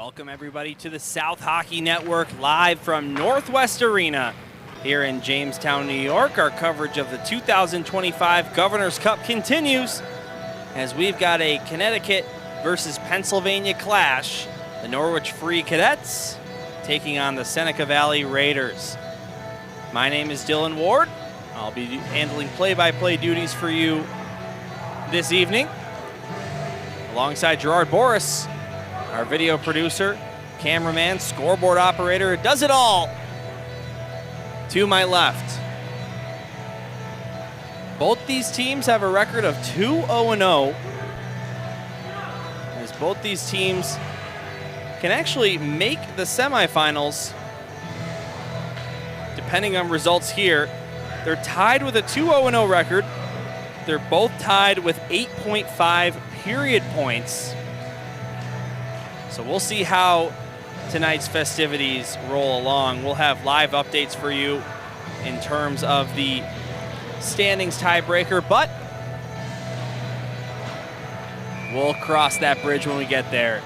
Welcome everybody to the South Hockey Network live from Northwest Arena here in Jamestown, New York. Our coverage of the 2025 Governor's Cup continues as we've got a Connecticut versus Pennsylvania clash. The Norwich Free Cadets taking on the Seneca Valley Raiders. My name is Dylan Ward. I'll be handling play-by-play duties for you this evening, alongside Gerard Boris, our video producer, cameraman, scoreboard operator, does it all. To my left, both these teams have a record of 2-0-0, as both these teams can actually make the semifinals depending on results here. They're tied with a 2-0-0 record. They're both tied with 8.5 period points. So we'll see how tonight's festivities roll along. We'll have live updates for you in terms of the standings tiebreaker, but we'll cross that bridge when we get there.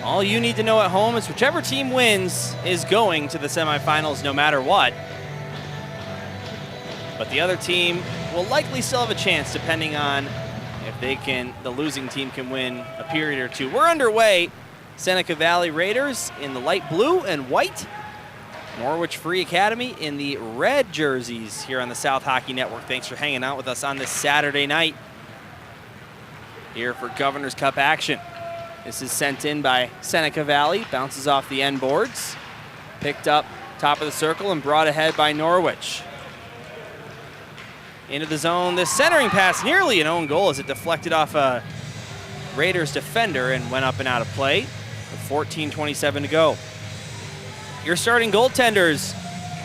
All you need to know at home is whichever team wins is going to the semifinals no matter what. But the other team will likely still have a chance depending on if the losing team can win a period or two. We're underway. Seneca Valley Raiders in the light blue and white. Norwich Free Academy in the red jerseys here on the South Hockey Network. Thanks for hanging out with us on this Saturday night here for Governor's Cup action. This is sent in by Seneca Valley, bounces off the end boards, picked up top of the circle and brought ahead by Norwich. Into the zone, this centering pass, nearly an own goal as it deflected off a Raiders defender and went up and out of play. 14:27 to go. Your starting goaltenders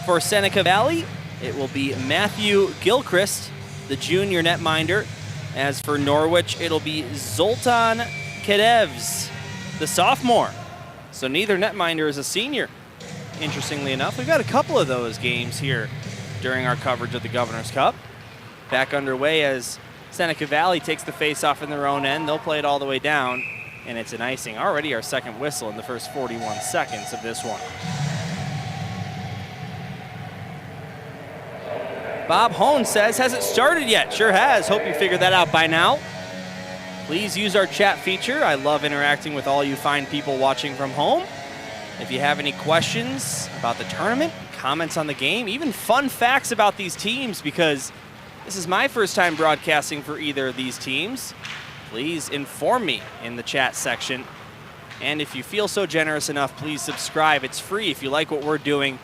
for Seneca Valley, it will be Matthew Gilchrist, the junior netminder. As for Norwich, it'll be Zoltan Cadets, the sophomore. So neither netminder is a senior. Interestingly enough, we've got a couple of those games here during our coverage of the Governor's Cup. Back underway as Seneca Valley takes the face-off in their own end. They'll play it all the way down, and it's an icing. Already our second whistle in the first 41 seconds of this one. Bob Hone says, has it started yet? Sure has. Hope you figured that out by now. Please use our chat feature. I love interacting with all you fine people watching from home. If you have any questions about the tournament, comments on the game, even fun facts about these teams, because this is my first time broadcasting for either of these teams, please inform me in the chat section. And if you feel so generous enough, please subscribe. It's free if you like what we're doing.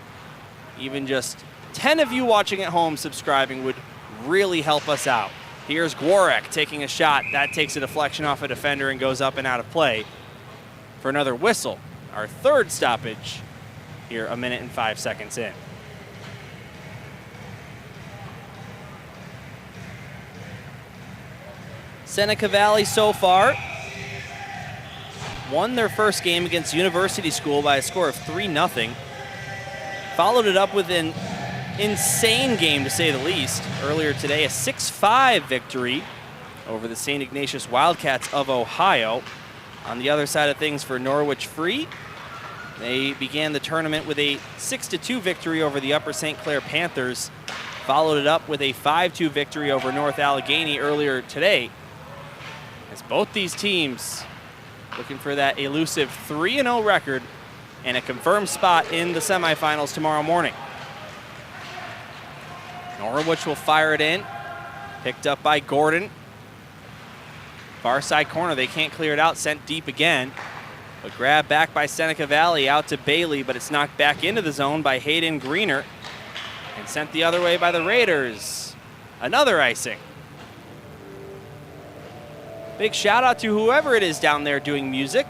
Even just 10 of you watching at home subscribing would really help us out. Here's Gwarek taking a shot. That takes a deflection off a defender and goes up and out of play for another whistle. Our third stoppage here, 1 minute and 5 seconds in. Seneca Valley so far won their first game against University School by a score of 3-0. Followed it up with an insane game, to say the least. Earlier today, a 6-5 victory over the St. Ignatius Wildcats of Ohio. On the other side of things for Norwich Free, they began the tournament with a 6-2 victory over the Upper St. Clair Panthers. Followed it up with a 5-2 victory over North Allegheny earlier today. As both these teams looking for that elusive 3-0 record and a confirmed spot in the semifinals tomorrow morning. Norwich will fire it in. Picked up by Gordon. Far side corner, they can't clear it out, sent deep again. But grabbed back by Seneca Valley, out to Bailey, but it's knocked back into the zone by Hayden Greener. And sent the other way by the Raiders. Another icing. Big shout out to whoever it is down there doing music.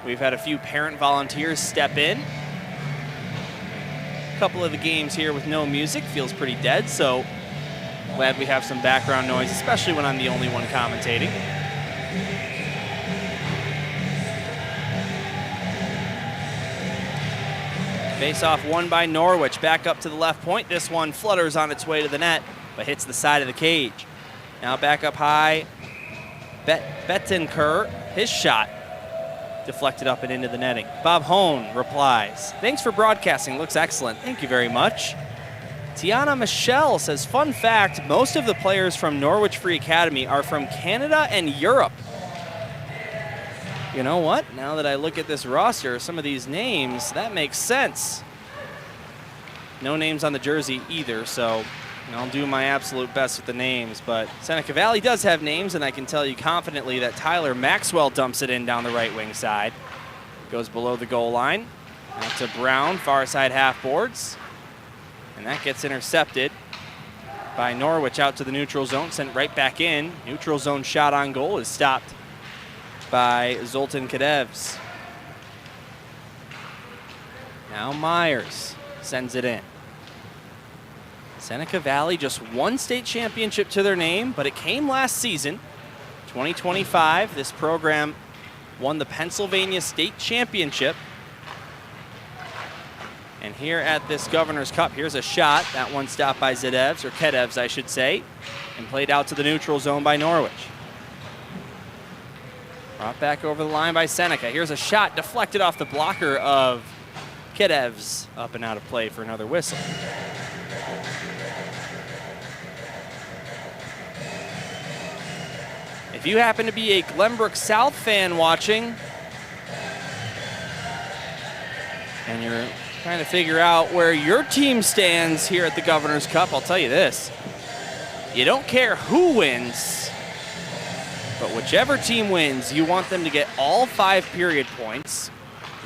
We've had a few parent volunteers step in. A couple of the games here with no music feels pretty dead, so glad we have some background noise, especially when I'm the only one commentating. Face-off won by Norwich, back up to the left point. This one flutters on its way to the net, but hits the side of the cage. Now back up high. Bettencourt, his shot deflected up and into the netting. Bob Hone replies, "Thanks for broadcasting. Looks excellent." Thank you very much. Tiana Michelle says, "Fun fact, most of the players from Norwich Free Academy are from Canada and Europe." You know what? Now that I look at this roster, some of these names, that makes sense. No names on the jersey either, so I'll do my absolute best with the names. But Seneca Valley does have names, and I can tell you confidently that Tyler Maxwell dumps it in down the right wing side. Goes below the goal line. Out to Brown, far side half boards. And that gets intercepted by Norwich out to the neutral zone, sent right back in. Neutral zone shot on goal is stopped by Zoltan Cadets. Now Myers sends it in. Seneca Valley, just one state championship to their name, but it came last season, 2025. This program won the Pennsylvania State Championship. And here at this Governor's Cup, here's a shot. That one stopped by Zedevs, or Kedevs, I should say, and played out to the neutral zone by Norwich. Brought back over the line by Seneca. Here's a shot deflected off the blocker of Kedevs, up and out of play for another whistle. If you happen to be a Glenbrook South fan watching, and you're trying to figure out where your team stands here at the Governor's Cup, I'll tell you this. You don't care who wins, but whichever team wins, you want them to get all 5 period points.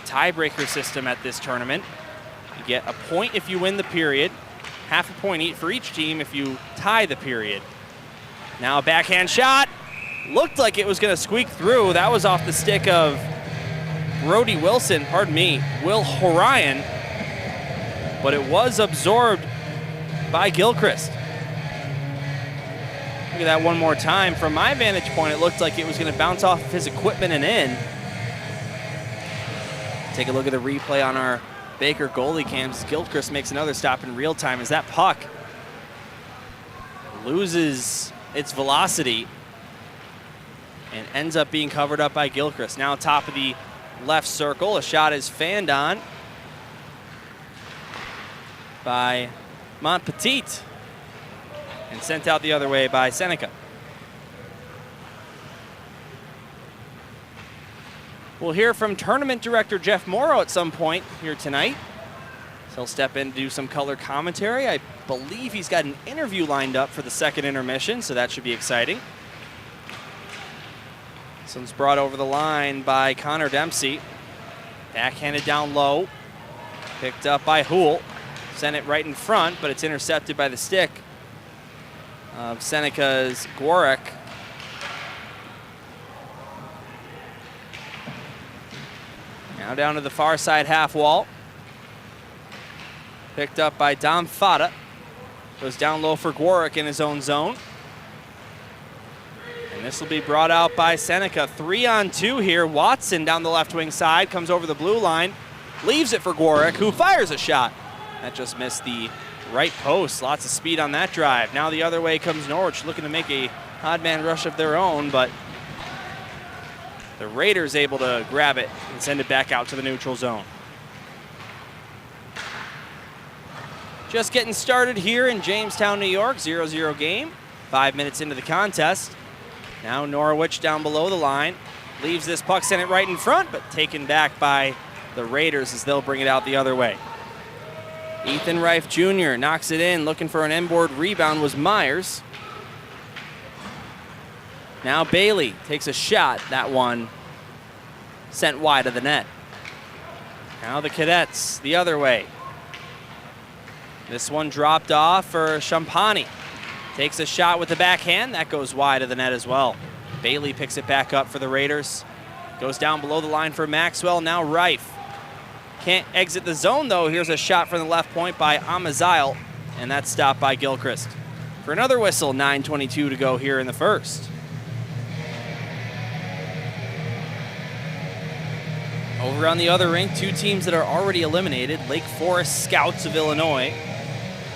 The tiebreaker system at this tournament. You get a point if you win the period, half a point for each team if you tie the period. Now a backhand shot. Looked like it was going to squeak through. That was off the stick of Brody Wilson, Will Horion, but it was absorbed by Gilchrist. Look at that one more time. From my vantage point, it looked like it was going to bounce off of his equipment and in. Take a look at the replay on our Baker goalie cams. Gilchrist makes another stop in real time as that puck loses its velocity and ends up being covered up by Gilchrist. Now top of the left circle, a shot is fanned on by Montpetit and sent out the other way by Seneca. We'll hear from tournament director Jeff Morrow at some point here tonight. So he'll step in to do some color commentary. I believe he's got an interview lined up for the second intermission, so that should be exciting. This one's brought over the line by Connor Dempsey. Backhanded down low. Picked up by Houle. Sent it right in front, but it's intercepted by the stick of Seneca's Gwarek. Now down to the far side half wall. Picked up by Dom Fata. Goes down low for Gwarek in his own zone. And this will be brought out by Seneca. 3-on-2 here. Watson down the left wing side, comes over the blue line, leaves it for Gwarek, who fires a shot. That just missed the right post. Lots of speed on that drive. Now the other way comes Norwich, looking to make a odd man rush of their own, but the Raiders able to grab it and send it back out to the neutral zone. Just getting started here in Jamestown, New York. 0-0 game. 5 minutes into the contest. Now Norwich down below the line. Leaves this puck, sent it right in front, but taken back by the Raiders as they'll bring it out the other way. Ethan Reif Jr. knocks it in. Looking for an inboard rebound was Myers. Now Bailey takes a shot. That one sent wide of the net. Now the Cadets the other way. This one dropped off for Champagny. Takes a shot with the backhand. That goes wide of the net as well. Bailey picks it back up for the Raiders. Goes down below the line for Maxwell. Now Reif. Can't exit the zone, though. Here's a shot from the left point by Amaziel, and that's stopped by Gilchrist. For another whistle, 9:22 to go here in the first. Over on the other rink, 2 teams that are already eliminated. Lake Forest Scouts of Illinois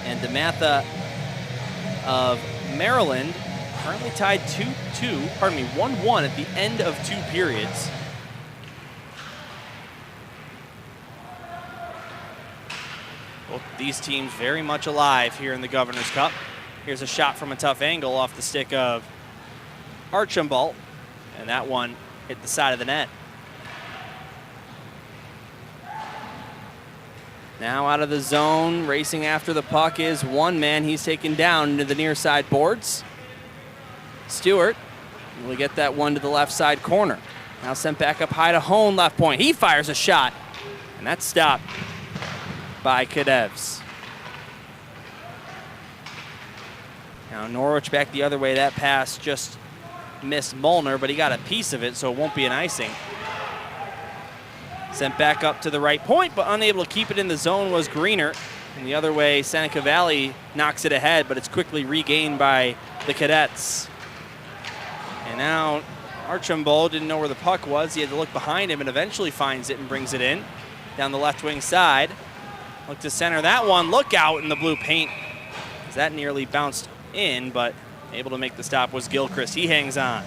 and DeMatha of Maryland, currently tied 1-1 at the end of 2 periods. these teams very much alive here in the Governor's Cup. Here's a shot from a tough angle off the stick of Archambault, and that one hit the side of the net. Now out of the zone, racing after the puck is one man. He's taken down into the near side boards. Stewart will get that one to the left side corner. Now sent back up high to Hone, left point. He fires a shot, and that's stopped by Cadets. Now Norwich back the other way. That pass just missed Molnar, but he got a piece of it, so it won't be an icing. Sent back up to the right point, but unable to keep it in the zone was Greener. And the other way, Seneca Valley knocks it ahead, but it's quickly regained by the Cadets. And now Archambault didn't know where the puck was. He had to look behind him and eventually finds it and brings it in down the left wing side. Look to center that one. Look out in the blue paint, as that nearly bounced in, but able to make the stop was Gilchrist. He hangs on.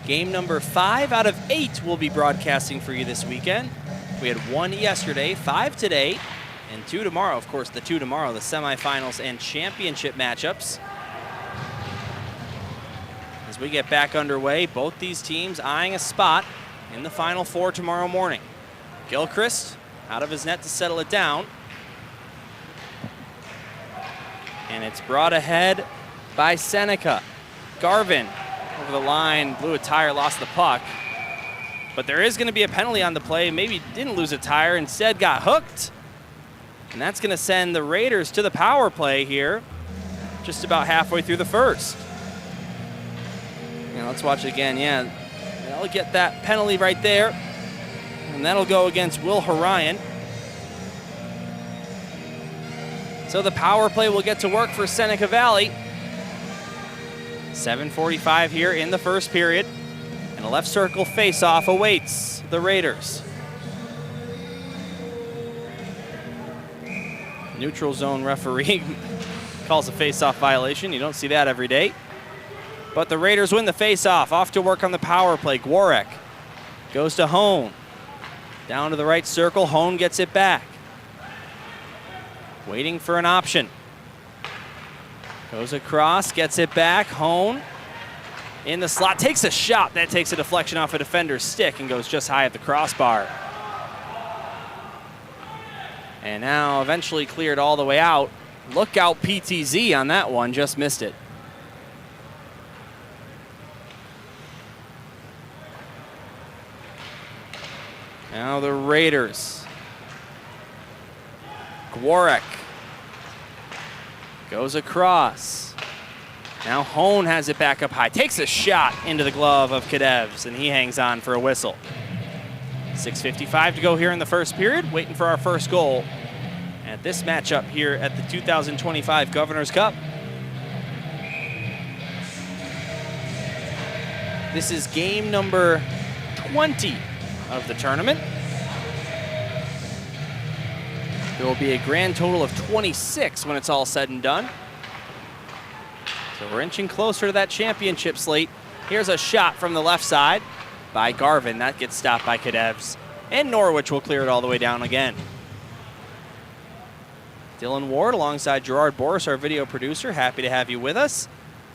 Game number 5 out of 8 we'll be broadcasting for you this weekend. We had 1 yesterday, 5 today, and 2 tomorrow. Of course, the 2 tomorrow, the semifinals and championship matchups. As we get back underway, both these teams eyeing a spot in the Final Four tomorrow morning. Gilchrist out of his net to settle it down. And it's brought ahead by Seneca. Garvin over the line, blew a tire, lost the puck. But there is going to be a penalty on the play. Maybe didn't lose a tire, instead got hooked. And that's going to send the Raiders to the power play here, just about halfway through the first. Now let's watch it again. Yeah, they'll get that penalty right there. And that'll go against Will Horion. So the power play will get to work for Seneca Valley. 7:45 here in the first period, and a left circle face-off awaits the Raiders. Neutral zone referee calls a face-off violation. You don't see that every day. But the Raiders win the face-off. Off to work on the power play. Gworek goes to Hone. Down to the right circle. Hone gets it back. Waiting for an option. Goes across, gets it back. Hone in the slot, takes a shot. That takes a deflection off a defender's stick and goes just high at the crossbar. And now eventually cleared all the way out. Look out PTZ on that one, just missed it. Now the Raiders. Gworek goes across. Now Hone has it back up high. Takes a shot into the glove of Kadevs, and he hangs on for a whistle. 6:55 to go here in the first period. Waiting for our first goal at this matchup here at the 2025 Governor's Cup. This is game number 20 of the tournament. There will be a grand total of 26 when it's all said and done. So we're inching closer to that championship slate. Here's a shot from the left side by Garvin. That gets stopped by Cadevs. And Norwich will clear it all the way down again. Dylan Ward alongside Gerard Boris, our video producer. Happy to have you with us.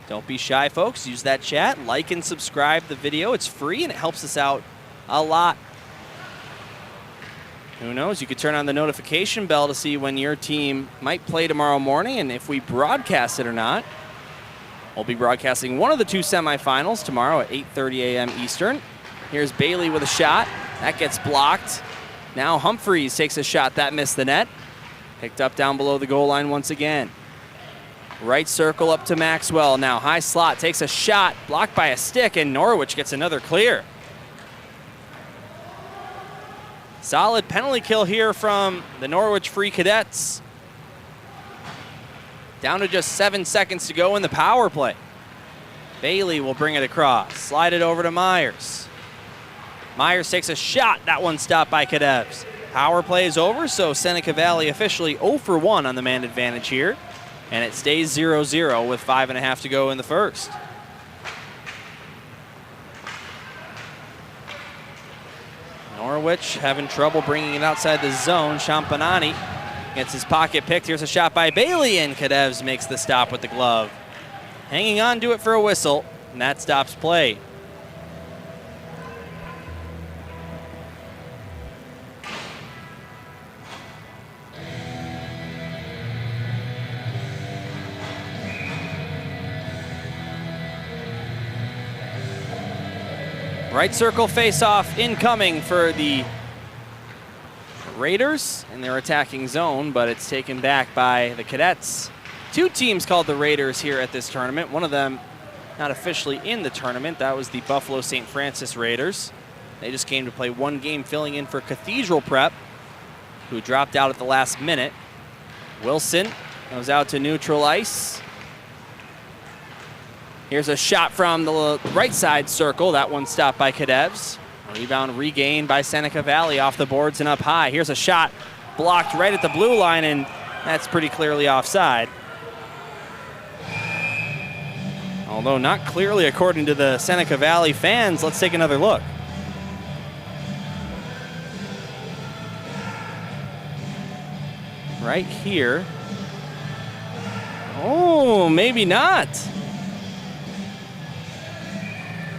Don't be shy, folks. Use that chat. Like and subscribe the video. It's free and it helps us out a lot. Who knows? You could turn on the notification bell to see when your team might play tomorrow morning and if we broadcast it or not. We'll be broadcasting one of the 2 semifinals tomorrow at 8:30 a.m. Eastern. Here's Bailey with a shot. That gets blocked. Now Humphreys takes a shot. That missed the net. Picked up down below the goal line once again. Right circle up to Maxwell. Now high slot, takes a shot. Blocked by a stick, and Norwich gets another clear. Solid penalty kill here from the Norwich Free Cadets. Down to just 7 seconds to go in the power play. Bailey will bring it across. Slide it over to Myers. Myers takes a shot. That one stopped by Cadets. Power play is over, so Seneca Valley officially 0 for 1 on the man advantage here. And it stays 0-0 with 5.5 to go in the first. Norwich having trouble bringing it outside the zone. Champanani gets his pocket picked. Here's a shot by Bailey, and Cadets makes the stop with the glove. Hanging on to it for a whistle, and that stops play. Right circle face-off incoming for the Raiders in their attacking zone, but it's taken back by the Cadets. Two teams called the Raiders here at this tournament. One of them not officially in the tournament. That was the Buffalo St. Francis Raiders. They just came to play one game, filling in for Cathedral Prep, who dropped out at the last minute. Wilson goes out to neutral ice. Here's a shot from the right side circle. That one stopped by Cadets. Rebound regained by Seneca Valley off the boards and up high. Here's a shot blocked right at the blue line, and that's pretty clearly offside. Although not clearly according to the Seneca Valley fans. Let's take another look. Right here. Oh, maybe not.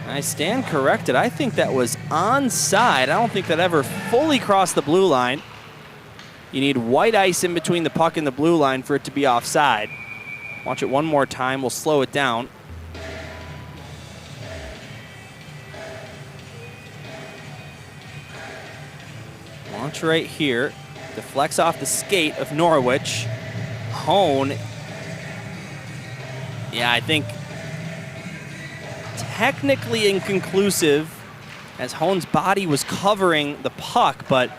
I stand corrected. I think that was onside. I don't think that ever fully crossed the blue line. You need white ice in between the puck and the blue line for it to be offside. Watch it one more time. We'll slow it down. Watch right here. Deflects off the skate of Norwich. Hone. Yeah, I think technically inconclusive, as Hone's body was covering the puck, but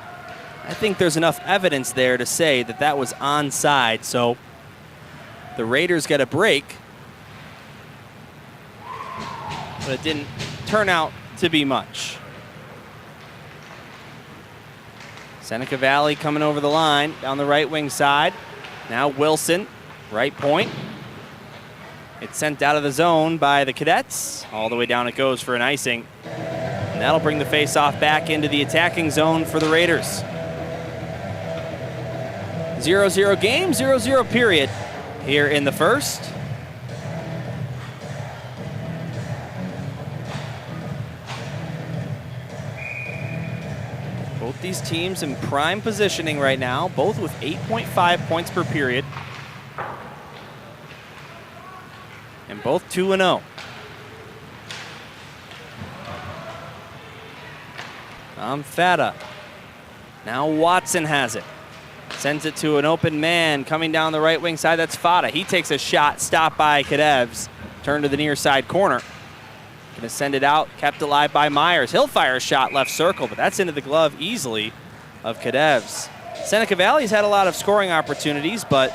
I think there's enough evidence there to say that that was onside. So the Raiders get a break, but it didn't turn out to be much. Seneca Valley coming over the line down the right wing side. Now Wilson, right point. It's sent out of the zone by the Cadets. All the way down it goes for an icing. And that'll bring the face-off back into the attacking zone for the Raiders. 0-0 game, 0-0 period here in the first. Both these teams in prime positioning right now, both with 8.5 points per period. And both 2-0. Fata. Now Watson has it. Sends it to an open man coming down the right wing side. That's Fata. He takes a shot, stopped by Cadets. Turn to the near side corner. Gonna send it out, kept alive by Myers. He'll fire a shot left circle, but that's into the glove easily of Cadets. Seneca Valley's had a lot of scoring opportunities, but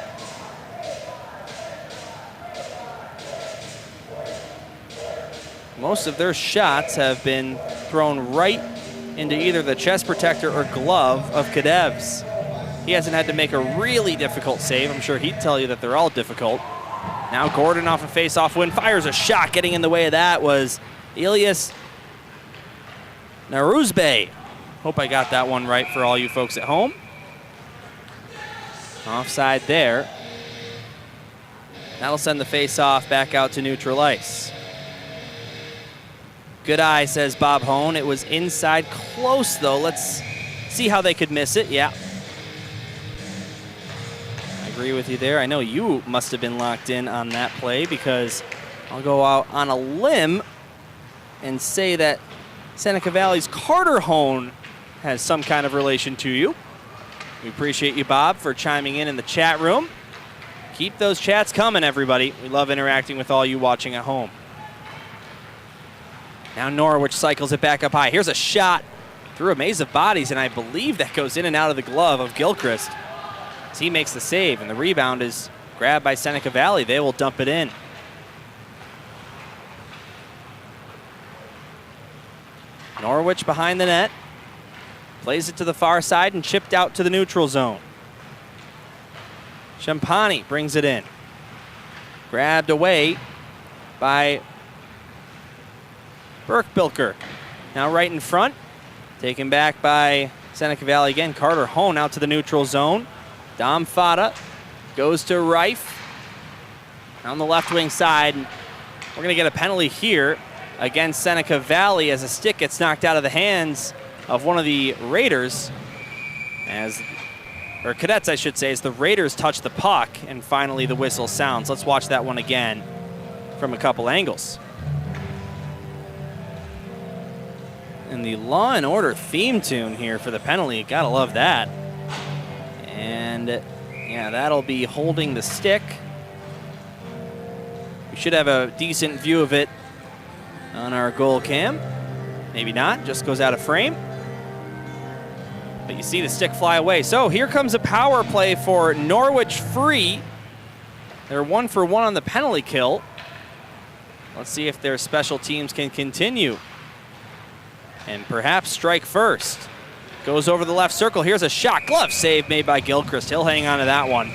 most of their shots have been thrown right into either the chest protector or glove of Cadets. He hasn't had to make a really difficult save. I'm sure he'd tell you that they're all difficult. Now Gordon off a face-off win, fires a shot. Getting in the way of that was Elias Naruzbe. Hope I got that one right for all you folks at home. Offside there. That'll send the face-off back out to neutral ice. Good eye, says Bob Hone. It was inside close, though. Let's see how they could miss it. Yeah. I agree with you there. I know you must have been locked in on that play, because I'll go out on a limb and say that Seneca Valley's Carter Hone has some kind of relation to you. We appreciate you, Bob, for chiming in the chat room. Keep those chats coming, everybody. We love interacting with all you watching at home. Now Norwich cycles it back up high. Here's a shot through a maze of bodies, and I believe that goes in and out of the glove of Gilchrist as he makes the save, and the rebound is grabbed by Seneca Valley. They will dump it in. Norwich behind the net. Plays it to the far side and chipped out to the neutral zone. Champani brings it in. Grabbed away by Burke-Bilker. Now right in front. Taken back by Seneca Valley again. Carter Hone out to the neutral zone. Dom Fata goes to Reif. On the left wing side. We're going to get a penalty here against Seneca Valley as a stick gets knocked out of the hands of one of the Raiders. Or Cadets, I should say, as the Raiders touch the puck, and finally the whistle sounds. Let's watch that one again from a couple angles. And the Law and Order theme tune here for the penalty, gotta love that. And yeah, that'll be holding the stick. We should have a decent view of it on our goal cam. Maybe not, just goes out of frame. But you see the stick fly away. So here comes a power play for Norwich free. They're 1 for 1 on the penalty kill. Let's see if their special teams can continue and perhaps strike first. Goes over the left circle. Here's a shot. Glove save made by Gilchrist. He'll hang on to that one.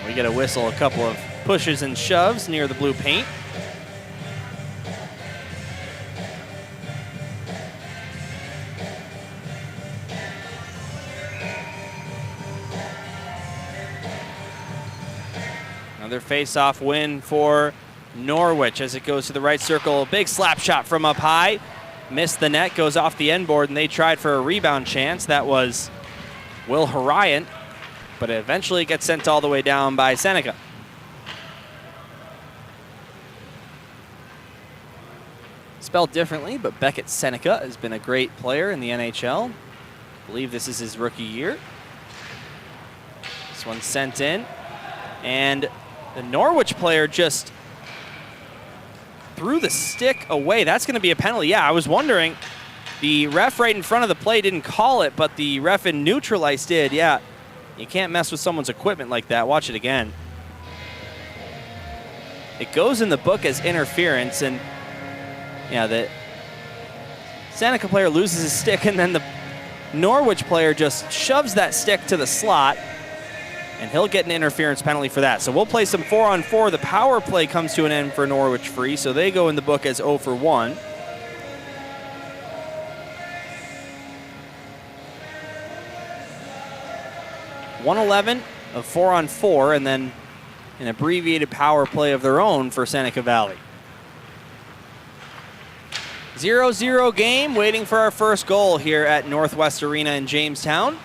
We get a whistle, a couple of pushes and shoves near the blue paint. Another face-off win for Norwich as it goes to the right circle. Big slap shot from up high. Missed the net, goes off the end board, and they tried for a rebound chance. That was Will Horion, but it eventually gets sent all the way down by Seneca. Spelled differently, but Beckett Seneca has been a great player in the NHL. I believe this is his rookie year. This one's sent in, and the Norwich player just threw the stick away. That's going to be a penalty. Yeah, I was wondering. The ref right in front of the play didn't call it, but the ref in neutral ice did. Yeah, you can't mess with someone's equipment like that. Watch it again. It goes in the book as interference, and yeah, the Seneca player loses his stick, and then the Norwich player just shoves that stick to the slot, and he'll get an interference penalty for that. So we'll play some 4-on-4. The power play comes to an end for Norwich free, so they go in the book as 0 for 1. .111 of 4-on-4, and then an abbreviated power play of their own for Seneca Valley. 0-0 game, waiting for our first goal here at Northwest Arena in Jamestown.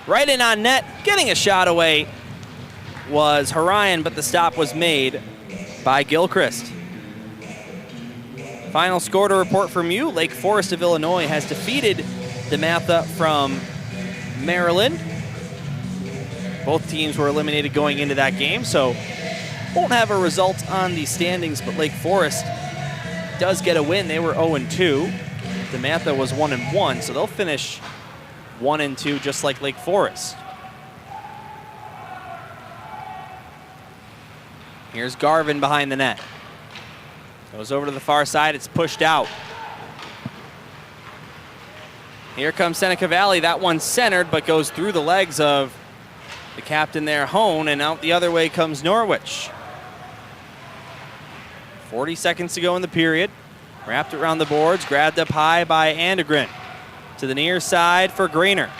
Right in on net, getting a shot away was Horion, but the stop was made by Gilchrist. Final score to report from you. Lake Forest of Illinois has defeated DeMatha from Maryland. Both teams were eliminated going into that game, so won't have a result on the standings, but Lake Forest does get a win. They were 0-2. DeMatha was 1-1, so they'll finish 1-2 just like Lake Forest. Here's Garvin behind the net. Goes over to the far side, it's pushed out. Here comes Seneca Valley. That one's centered, but goes through the legs of the captain there, Hone, and out the other way comes Norwich. 40 seconds to go in the period. Wrapped around the boards, grabbed up high by Andergren. To the near side for Greener.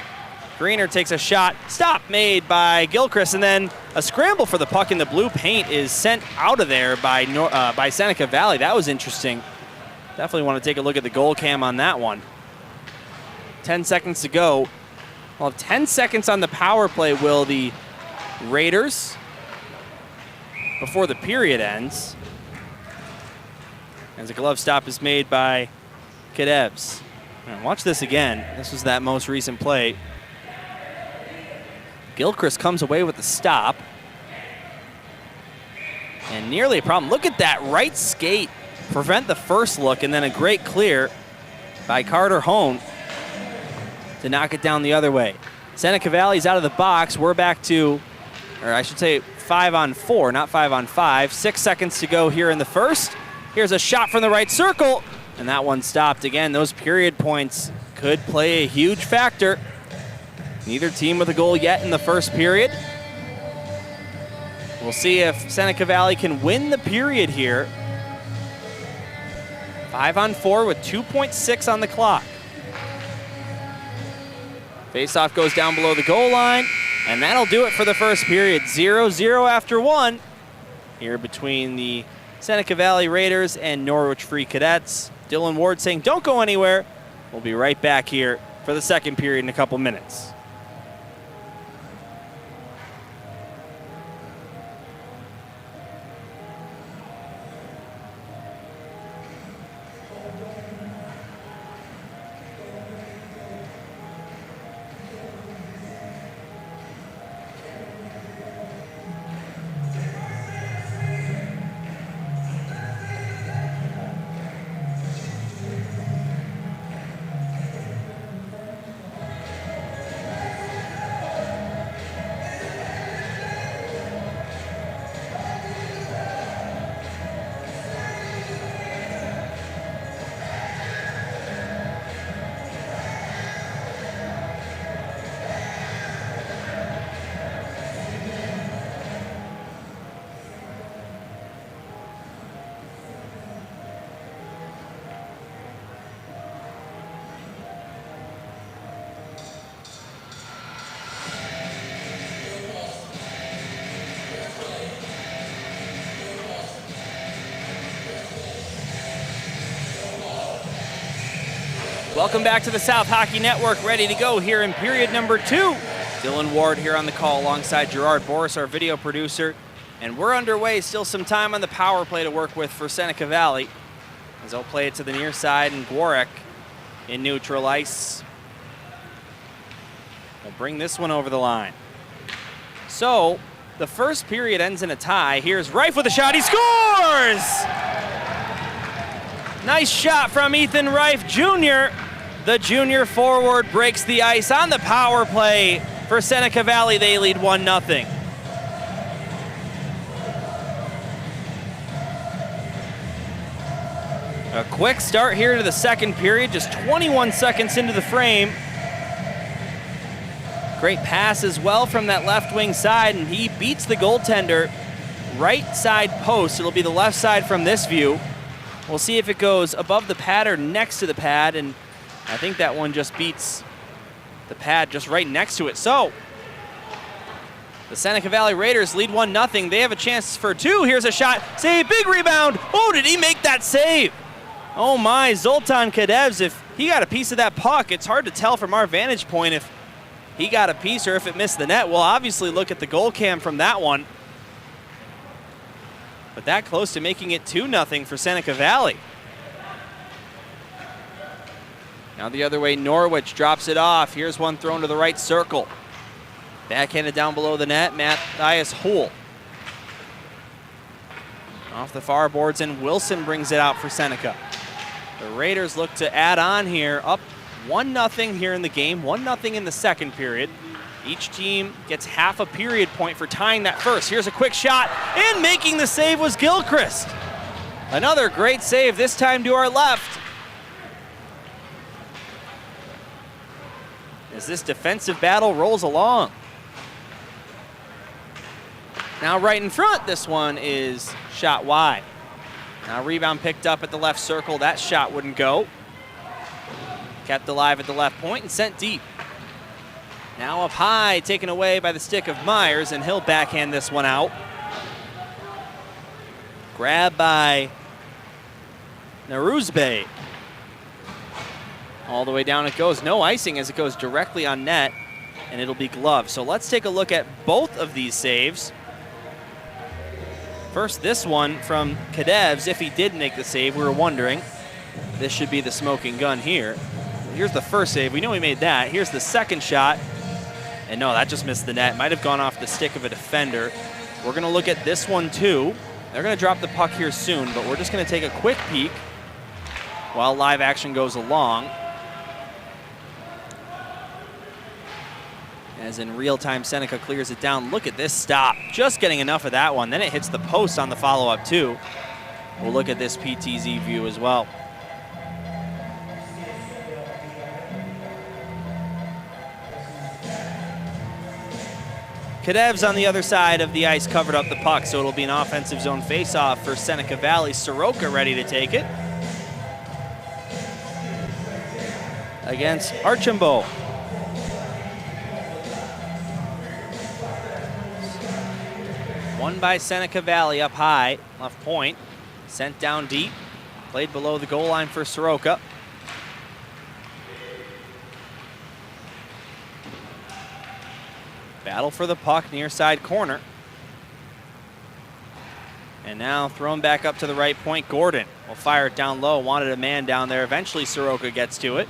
Greener takes a shot. Stop made by Gilchrist, and then a scramble for the puck in the blue paint is sent out of there by Seneca Valley. That was interesting. Definitely want to take a look at the goal cam on that one. 10 seconds to go. We'll have 10 seconds on the power play, will the Raiders, before the period ends. As a glove stop is made by Cadets. Watch this again. This was that most recent play. Gilchrist comes away with the stop. And nearly a problem. Look at that right skate. Prevent the first look, and then a great clear by Carter Hone to knock it down the other way. Seneca Valley's out of the box. We're back to, or I should say 5-on-4, not 5-on-5. 6 seconds to go here in the first. Here's a shot from the right circle, and that one stopped. Again, those period points could play a huge factor. Neither team with a goal yet in the first period. We'll see if Seneca Valley can win the period here. 5-on-4 with 2.6 on the clock. Faceoff goes down below the goal line, and that'll do it for the first period. 0-0 after one here between the Seneca Valley Raiders and Norwich Free Cadets. Dylan Ward saying, don't go anywhere. We'll be right back here for the second period in a couple minutes. Welcome back to the South Hockey Network, ready to go here in period number 2. Dylan Ward here on the call alongside Gerard Boris, our video producer. And we're underway, still some time on the power play to work with for Seneca Valley, as they'll play it to the near side, and Gwarek in neutral ice will bring this one over the line. So the first period ends in a tie. Here's Reif with a shot, he scores! Nice shot from Ethan Reif Jr. The junior forward breaks the ice on the power play for Seneca Valley. They lead 1-0. A quick start here to the second period, just 21 seconds into the frame. Great pass as well from that left wing side, and he beats the goaltender right side post. It'll be the left side from this view. We'll see if it goes above the pad or next to the pad, and I think that one just beats the pad just right next to it. So the Seneca Valley Raiders lead 1-0. They have a chance for 2. Here's a shot, save, big rebound. Oh, did he make that save? Oh my, Zoltan Cadets, if he got a piece of that puck, it's hard to tell from our vantage point if he got a piece or if it missed the net. We'll obviously look at the goal cam from that one. But that close to making it 2-0 for Seneca Valley. Now the other way, Norwich drops it off. Here's one thrown to the right circle. Backhanded down below the net, Matthias Hull. Off the far boards, and Wilson brings it out for Seneca. The Raiders look to add on here, up 1-0 here in the game, 1-0 in the second period. Each team gets half a period point for tying that first. Here's a quick shot, and making the save was Gilchrist. Another great save, this time to our left. As this defensive battle rolls along. Now right in front, this one is shot wide. Now rebound picked up at the left circle. That shot wouldn't go. Kept alive at the left point and sent deep. Now up high, taken away by the stick of Myers, and he'll backhand this one out. Grabbed by Naruzbe. All the way down it goes. No icing as it goes directly on net, and it'll be gloved. So let's take a look at both of these saves. First, this one from Cadets. If he did make the save, we were wondering. This should be the smoking gun here. Here's the first save. We know he made that. Here's the second shot. And no, that just missed the net. Might have gone off the stick of a defender. We're going to look at this one too. They're going to drop the puck here soon, but we're just going to take a quick peek while live action goes along. As in real time, Seneca clears it down. Look at this stop. Just getting enough of that one. Then it hits the post on the follow-up too. We'll look at this PTZ view as well. Cadets on the other side of the ice covered up the puck, so it'll be an offensive zone faceoff for Seneca Valley. Soroka ready to take it against Archambault. Won by Seneca Valley up high, left point. Sent down deep, played below the goal line for Soroka. Battle for the puck, near side corner. And now thrown back up to the right point. Gordon will fire it down low. Wanted a man down there. Eventually Soroka gets to it.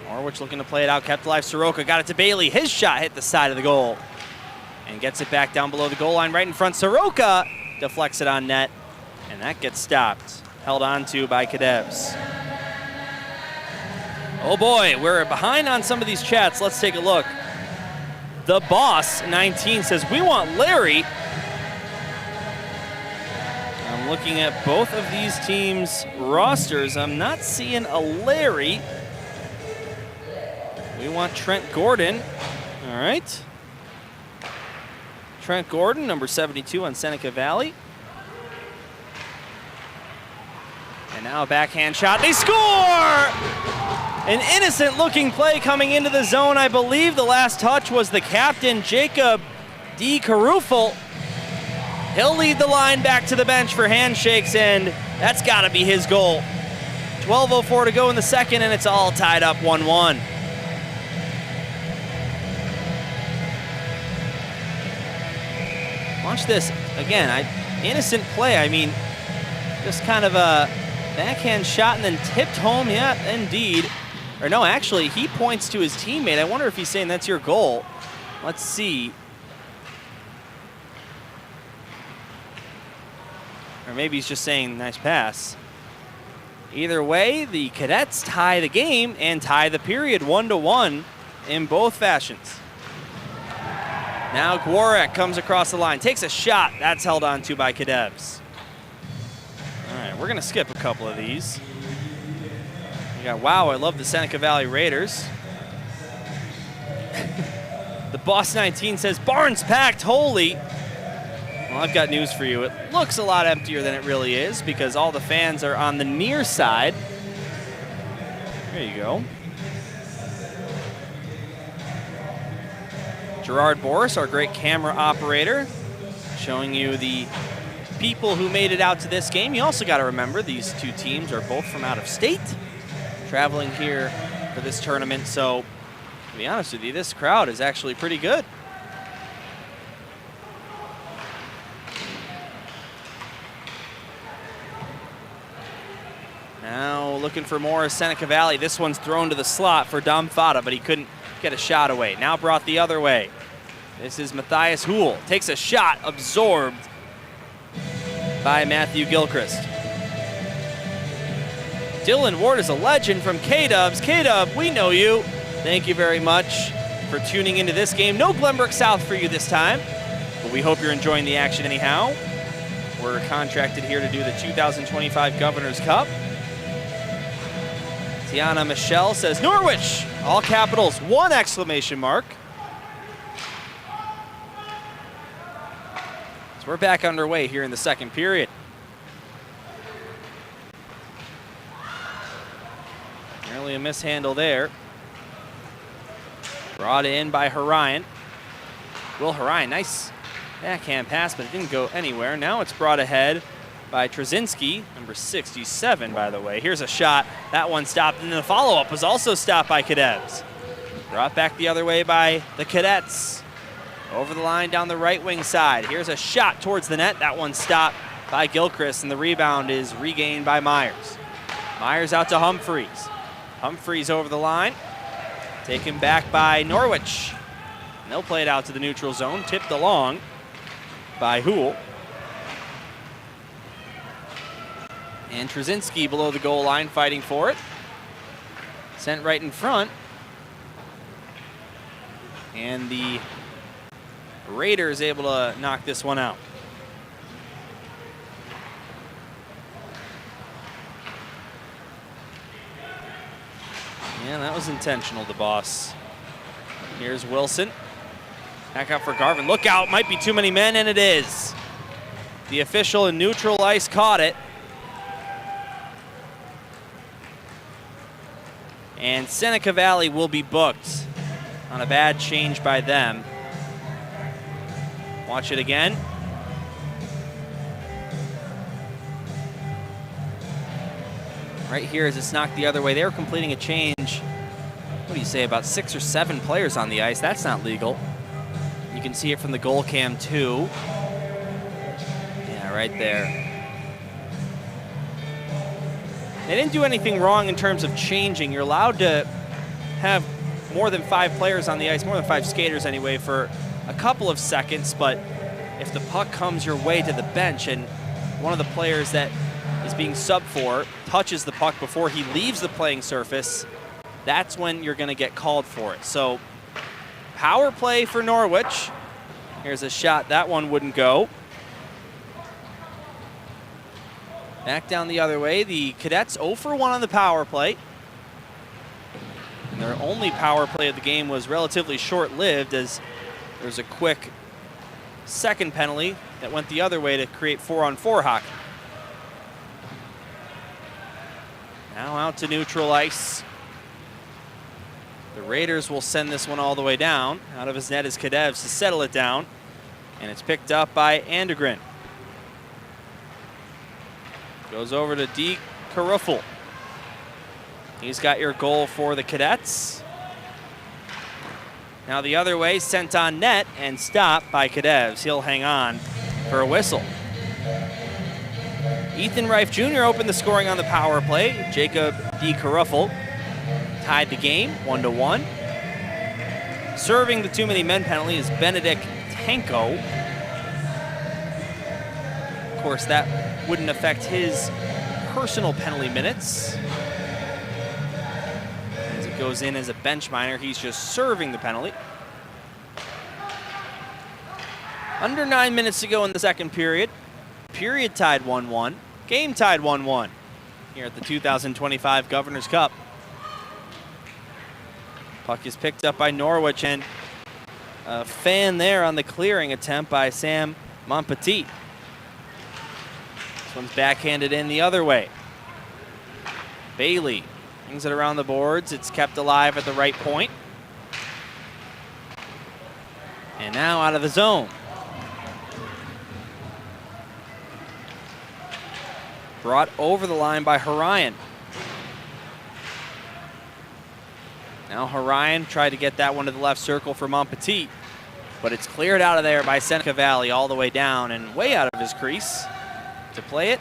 Norwich looking to play it out. Kept alive. Soroka got it to Bailey. His shot hit the side of the goal. And gets it back down below the goal line right in front. Soroka deflects it on net. And that gets stopped. Held on to by Cadets. Oh boy, we're behind on some of these chats. Let's take a look. The Boss 19 says, we want Larry. I'm looking at both of these teams' rosters. I'm not seeing a Larry. We want Trent Gordon. All right. Trent Gordon, number 72 on Seneca Valley. And now a backhand shot. They score! An innocent-looking play coming into the zone. I believe the last touch was the captain, Jacob D. Carufel. He'll lead the line back to the bench for handshakes, and that's got to be his goal. 12:04 to go in the second, and it's all tied up 1-1. Watch this. Again, innocent play. I mean, just kind of a backhand shot and then tipped home. Yeah, indeed. Or no, actually, he points to his teammate. I wonder if he's saying that's your goal. Let's see. Or maybe he's just saying nice pass. Either way, the Cadets tie the game and tie the period 1-1 in both fashions. Now Gwarek comes across the line, takes a shot. That's held on to by Cadets. All right, we're going to skip a couple of these. We got, wow, I love the Seneca Valley Raiders. The Boss 19 says, Barnes packed, holy. Well, I've got news for you. It looks a lot emptier than it really is because all the fans are on the near side. There you go. Gerard Boris, our great camera operator, showing you the people who made it out to this game. You also got to remember these two teams are both from out of state, traveling here for this tournament. So, to be honest with you, this crowd is actually pretty good. Now looking for more Seneca Valley. This one's thrown to the slot for Dom Fata, but he couldn't get a shot away. Now brought the other way. This is Matthias Houle. Takes a shot, absorbed by Matthew Gilchrist. Dylan Ward is a legend from K-Dubs. K-Dub, we know you. Thank you very much for tuning into this game. No Glenbrook South for you this time, but we hope you're enjoying the action anyhow. We're contracted here to do the 2025 Governor's Cup. Tiana Michelle says, Norwich, all capitals, 1 exclamation mark. So we're back underway here in the second period. Nearly a mishandle there. Brought in by Harian. Will Harian, nice backhand pass, but it didn't go anywhere. Now it's brought ahead by Trzynski, number 67, by the way. Here's a shot. That one stopped, and then the follow-up was also stopped by Cadets. Brought back the other way by the Cadets. Over the line down the right wing side. Here's a shot towards the net. That one stopped by Gilchrist, and the rebound is regained by Myers. Myers out to Humphreys. Humphreys over the line. Taken back by Norwich. And they'll play it out to the neutral zone. Tipped along by Houle. And Trzynski below the goal line fighting for it. Sent right in front. And the Raiders able to knock this one out. Yeah, that was intentional, the Boss. Here's Wilson. Back out for Garvin. Look out, might be too many men, and it is. The official in neutral ice caught it. And Seneca Valley will be booked on a bad change by them. Watch it again. Right here as it's knocked the other way. They were completing a change. What do you say, about 6 or 7 players on the ice? That's not legal. You can see it from the goal cam too. Yeah, right there. They didn't do anything wrong in terms of changing. You're allowed to have more than 5 players on the ice, more than 5 skaters anyway, for a couple of seconds, but if the puck comes your way to the bench and one of the players that is being subbed for touches the puck before he leaves the playing surface, that's when you're going to get called for it. So power play for Norwich. Here's a shot. That one wouldn't go. Back down the other way. The Cadets 0 for 1 on the power play. And their only power play of the game was relatively short-lived, as there's a quick second penalty that went the other way to create 4-on-4 hockey. Now out to neutral ice. The Raiders will send this one all the way down. Out of his net is Cadets to settle it down. And it's picked up by Andergren. Goes over to D. Caruffel. He's got your goal for the Cadets. Now the other way, sent on net and stopped by Cadets. He'll hang on for a whistle. Ethan Reif Jr. opened the scoring on the power play. Jacob D. Caruffel tied the game 1-1. Serving the too many men penalty is Benedict Tanko. Of course, that wouldn't affect his personal penalty minutes. As it goes in as a bench minor, he's just serving the penalty. Under 9 minutes to go in the second period. Period tied 1-1. Game tied 1-1 here at the 2025 Governor's Cup. Puck is picked up by Norwich, and a fan there on the clearing attempt by Sam Montpetit. This one's backhanded in the other way. Bailey brings it around the boards. It's kept alive at the right point. And now out of the zone. Brought over the line by Horion. Now Horion tried to get that one to the left circle for Montpetit, but it's cleared out of there by Seneca Valley all the way down and way out of his crease. To play it,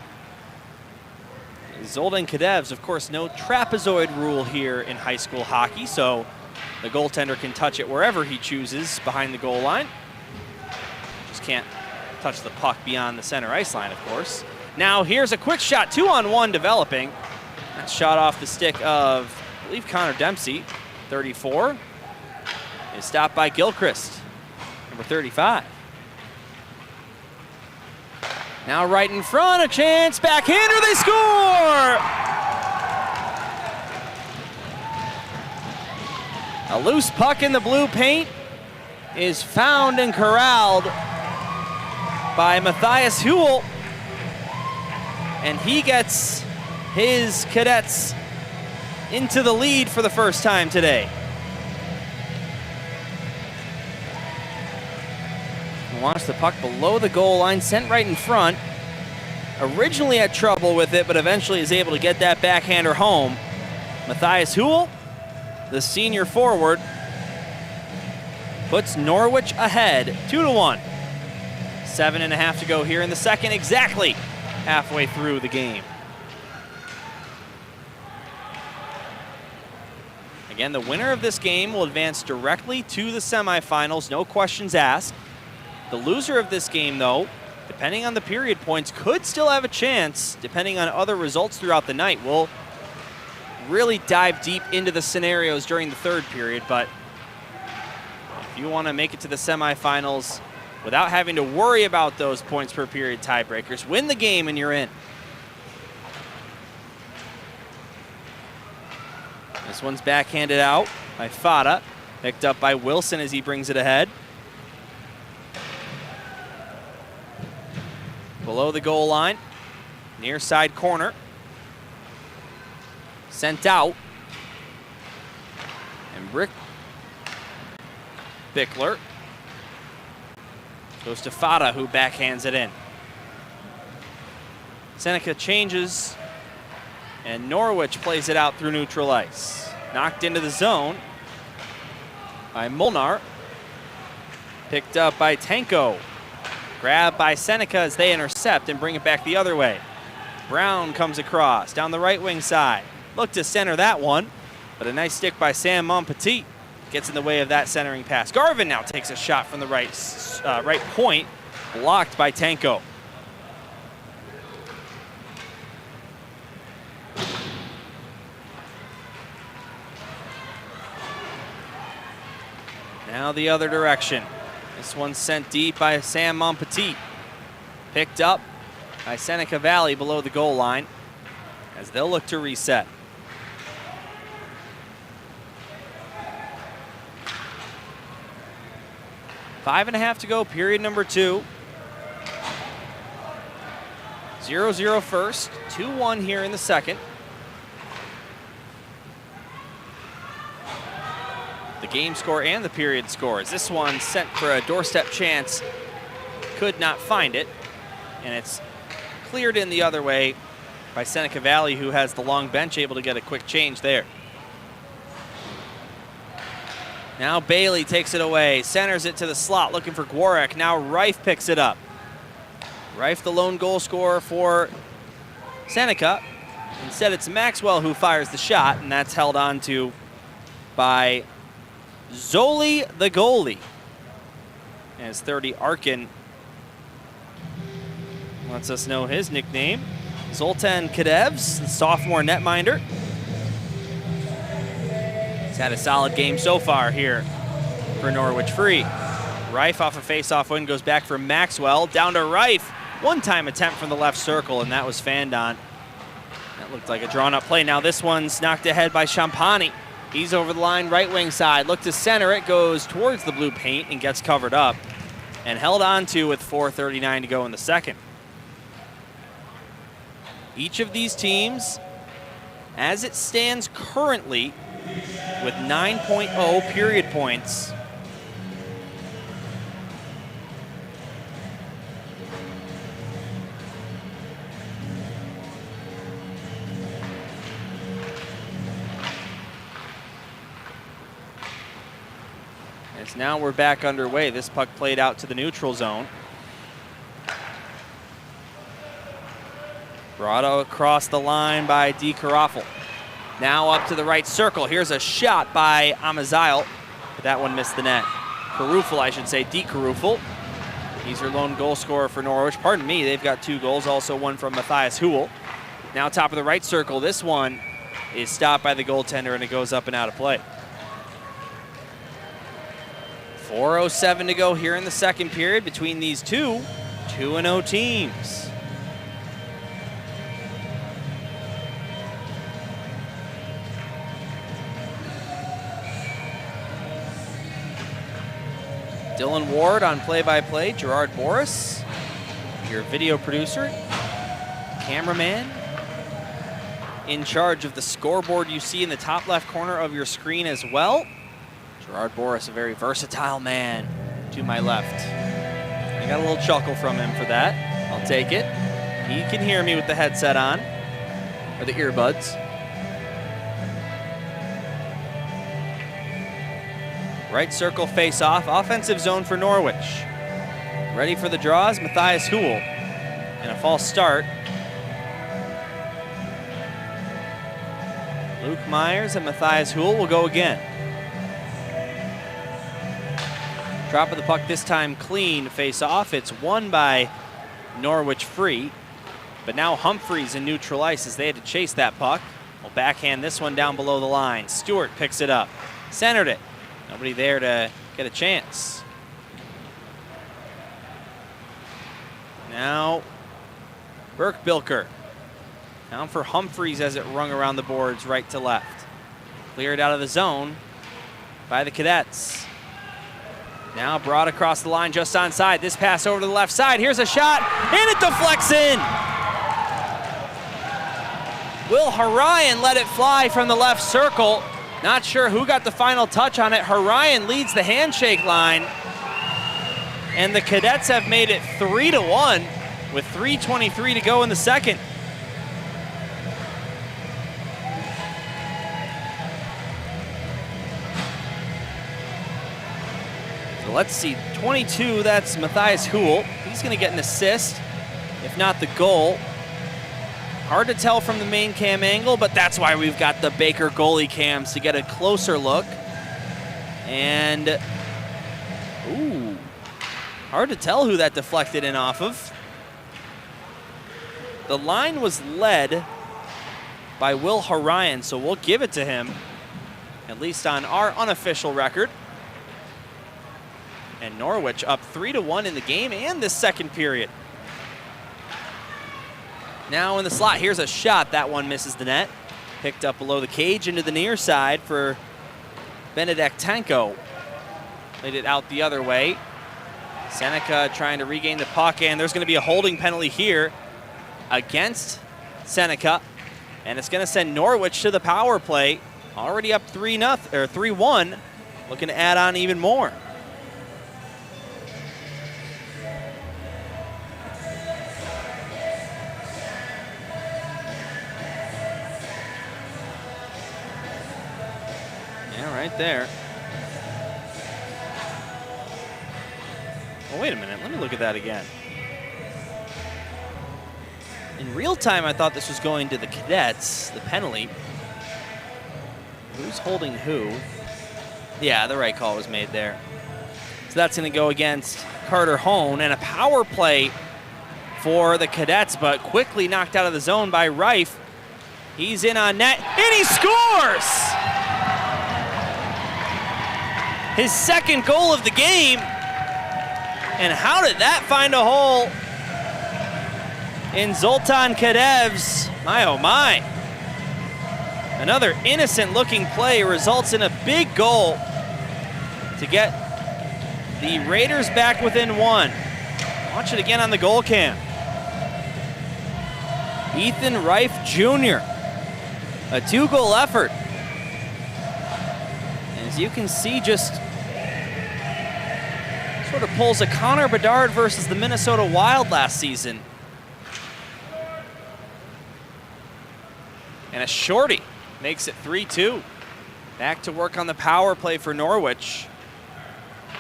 Zoltan Kadevs. Of course, no trapezoid rule here in high school hockey, so the goaltender can touch it wherever he chooses behind the goal line. Just can't touch the puck beyond the center ice line, of course. Now here's a quick shot, 2-on-1 developing. That shot off the stick of, I believe, Connor Dempsey, 34. Is stopped by Gilchrist, number 35. Now right in front, a chance, backhander, they score! A loose puck in the blue paint is found and corralled by Matthias Huell. And he gets his Cadets into the lead for the first time today. Watch the puck below the goal line, sent right in front. Originally had trouble with it, but eventually is able to get that backhander home. Matthias Huell, the senior forward, puts Norwich ahead, 2-1. 7.5 to go here in the second, exactly halfway through the game. Again, the winner of this game will advance directly to the semifinals, no questions asked. The loser of this game, though, depending on the period points, could still have a chance, depending on other results throughout the night. We'll really dive deep into the scenarios during the third period, but if you want to make it to the semifinals without having to worry about those points per period tiebreakers, win the game and you're in. This one's backhanded out by Fata, picked up by Wilson as he brings it ahead. below the goal line, near side corner. Sent out. And Bickler goes to Fada, who backhands it in. Seneca changes, and Norwich plays it out through neutral ice. Knocked into the zone by Molnar. Picked up by Tanko. Grabbed by Seneca as they intercept and bring it back the other way. Brown comes across down the right wing side. Looked to center that one, but a nice stick by Sam Monpetit gets in the way of that centering pass. Garvin now takes a shot from the right point, blocked by Tanko. Now the other direction. This one's sent deep by Sam Monpetit. Picked up by Seneca Valley below the goal line as they'll look to reset. Five and a half to go, period number 2. 0-0 first, 2-1 here in the second. The game score and the period scores. This one sent for a doorstep chance, could not find it, and it's cleared in the other way by Seneca Valley, who has the long bench, able to get a quick change there. Now Bailey takes it away, centers it to the slot, looking for Gwarek. Now Reif picks it up. Reif, the lone goal scorer for Seneca. Instead, it's Maxwell who fires the shot, and that's held on to by Zoli the goalie. As 30 Arkin lets us know his nickname. Zoltan Kadevs, the sophomore netminder. He's had a solid game so far here for Norwich Free. Reif off a face-off win goes back for Maxwell. Down to Reif. One-time attempt from the left circle, and that was fanned on. That looked like a drawn-up play. Now this one's knocked ahead by Champani. He's over the line, right wing side. Look to center it, goes towards the blue paint and gets covered up and held on to with 4:39 to go in the second. Each of these teams, as it stands currently, with 9.0 period points. As now we're back underway. This puck played out to the neutral zone. Brought across the line by D. Carafel. Now up to the right circle. Here's a shot by Amaziel, but that one missed the net. Carufel, I should say, D. Carufel. He's your lone goal scorer for Norwich. Pardon me, they've got 2 goals, also one from Matthias Huel. Now top of the right circle. This one is stopped by the goaltender, and it goes up and out of play. 4:07 to go here in the second period between these two 2-0 teams. Dylan Ward on play-by-play, Gerard Boris, your video producer, cameraman, in charge of the scoreboard you see in the top left corner of your screen as well. Gerard Boris, a very versatile man to my left. I got a little chuckle from him for that. I'll take it. He can hear me with the headset on, or the earbuds. Right circle face-off, offensive zone for Norwich. Ready for the draws, Matthias Huel. And a false start. Luke Myers and Matthias Huel will go again. Drop of the puck this time clean face-off. It's won by Norwich Free. But now Humphreys in neutral ice as they had to chase that puck. Will backhand this one down below the line. Stewart picks it up. Centered it. Nobody there to get a chance. Now, Burke Bilker. Down for Humphreys as it rung around the boards right to left. Cleared out of the zone by the Cadets. Now brought across the line just onside. This pass over to the left side. Here's a shot, and it deflects in. Will Harayan let it fly from the left circle. Not sure who got the final touch on it. Harayan leads the handshake line. And the Cadets have made it 3-1 with 3:23 to go in the second. So let's see, 22, that's Matthias Huhl. He's gonna get an assist, if not the goal. Hard to tell from the main cam angle, but that's why we've got the Baker goalie cams to get a closer look. And, ooh, hard to tell who that deflected in off of. The line was led by Will Harayan, so we'll give it to him, at least on our unofficial record. And Norwich up 3-1 in the game and this second period. Now in the slot, here's a shot. That one misses the net. Picked up below the cage into the near side for Benediktenko. Played it out the other way. Seneca trying to regain the puck, and there's gonna be a holding penalty here against Seneca. And it's gonna send Norwich to the power play. Already up 3-1, looking to add on even more. Right there. Oh, wait a minute. Let me look at that again. In real time, I thought this was going to the Cadets, the penalty. Who's holding who? Yeah, the right call was made there. So that's going to go against Carter Hone, and a power play for the Cadets, but quickly knocked out of the zone by Reif. He's in on net, and he scores! His second goal of the game. And how did that find a hole in Zoltan Kadev's? My, oh my. Another innocent looking play results in a big goal to get the Raiders back within one. Watch it again on the goal cam. Ethan Reif Jr., a 2-goal effort. As you can see, just sort of pulls a Connor Bedard versus the Minnesota Wild last season. And a shorty makes it 3-2. Back to work on the power play for Norwich.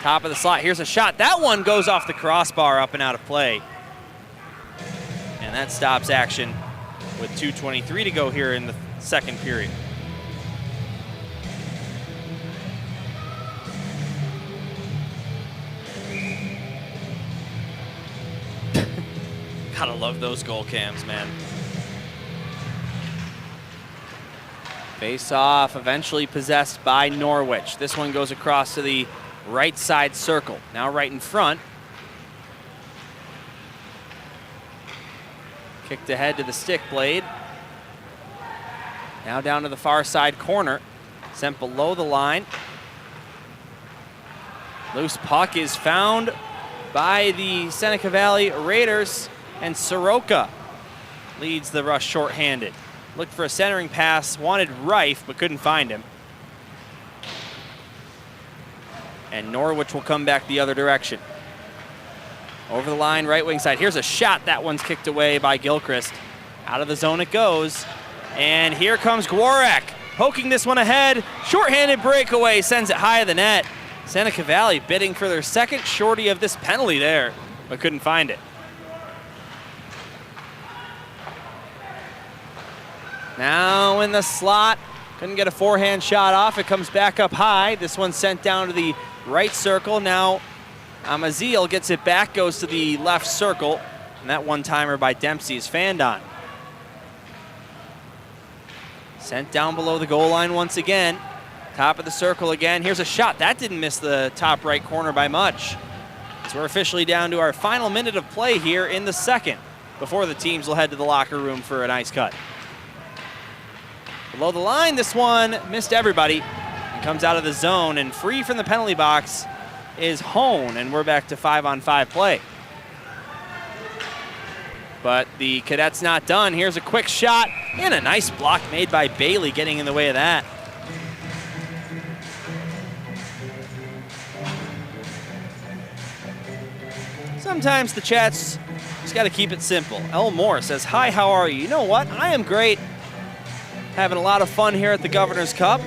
Top of the slot, here's a shot. That one goes off the crossbar, up and out of play. And that stops action with 2:23 to go here in the second period. Gotta love those goal cams, man. Face off, eventually possessed by Norwich. This one goes across to the right side circle, now right in front. Kicked ahead to the stick blade. Now down to the far side corner, sent below the line. Loose puck is found by the Seneca Valley Raiders, and Soroka leads the rush shorthanded. Looked for a centering pass, wanted Reif, but couldn't find him. And Norwich will come back the other direction. Over the line, right wing side. Here's a shot. That one's kicked away by Gilchrist. Out of the zone it goes. And here comes Gwarek, poking this one ahead. Shorthanded breakaway, sends it high of the net. Seneca Valley bidding for their second shorty of this penalty there, but couldn't find it. Now in the slot, couldn't get a forehand shot off. It comes back up high. This one's sent down to the right circle. Now Amaziel gets it back, goes to the left circle, and that one-timer by Dempsey is fanned on. Sent down below the goal line once again. Top of the circle again. Here's a shot. That didn't miss the top right corner by much. So we're officially down to our final minute of play here in the second before the teams will head to the locker room for an ice cut. Below the line, this one missed everybody and comes out of the zone, and free from the penalty box is Hone, and we're back to 5-on-5 play. But the Cadets not done. Here's a quick shot and a nice block made by Bailey, getting in the way of that. Sometimes the chats just got to keep it simple. El Moore says, hi, how are you? You know what? I am great. Having a lot of fun here at the Governor's Cup.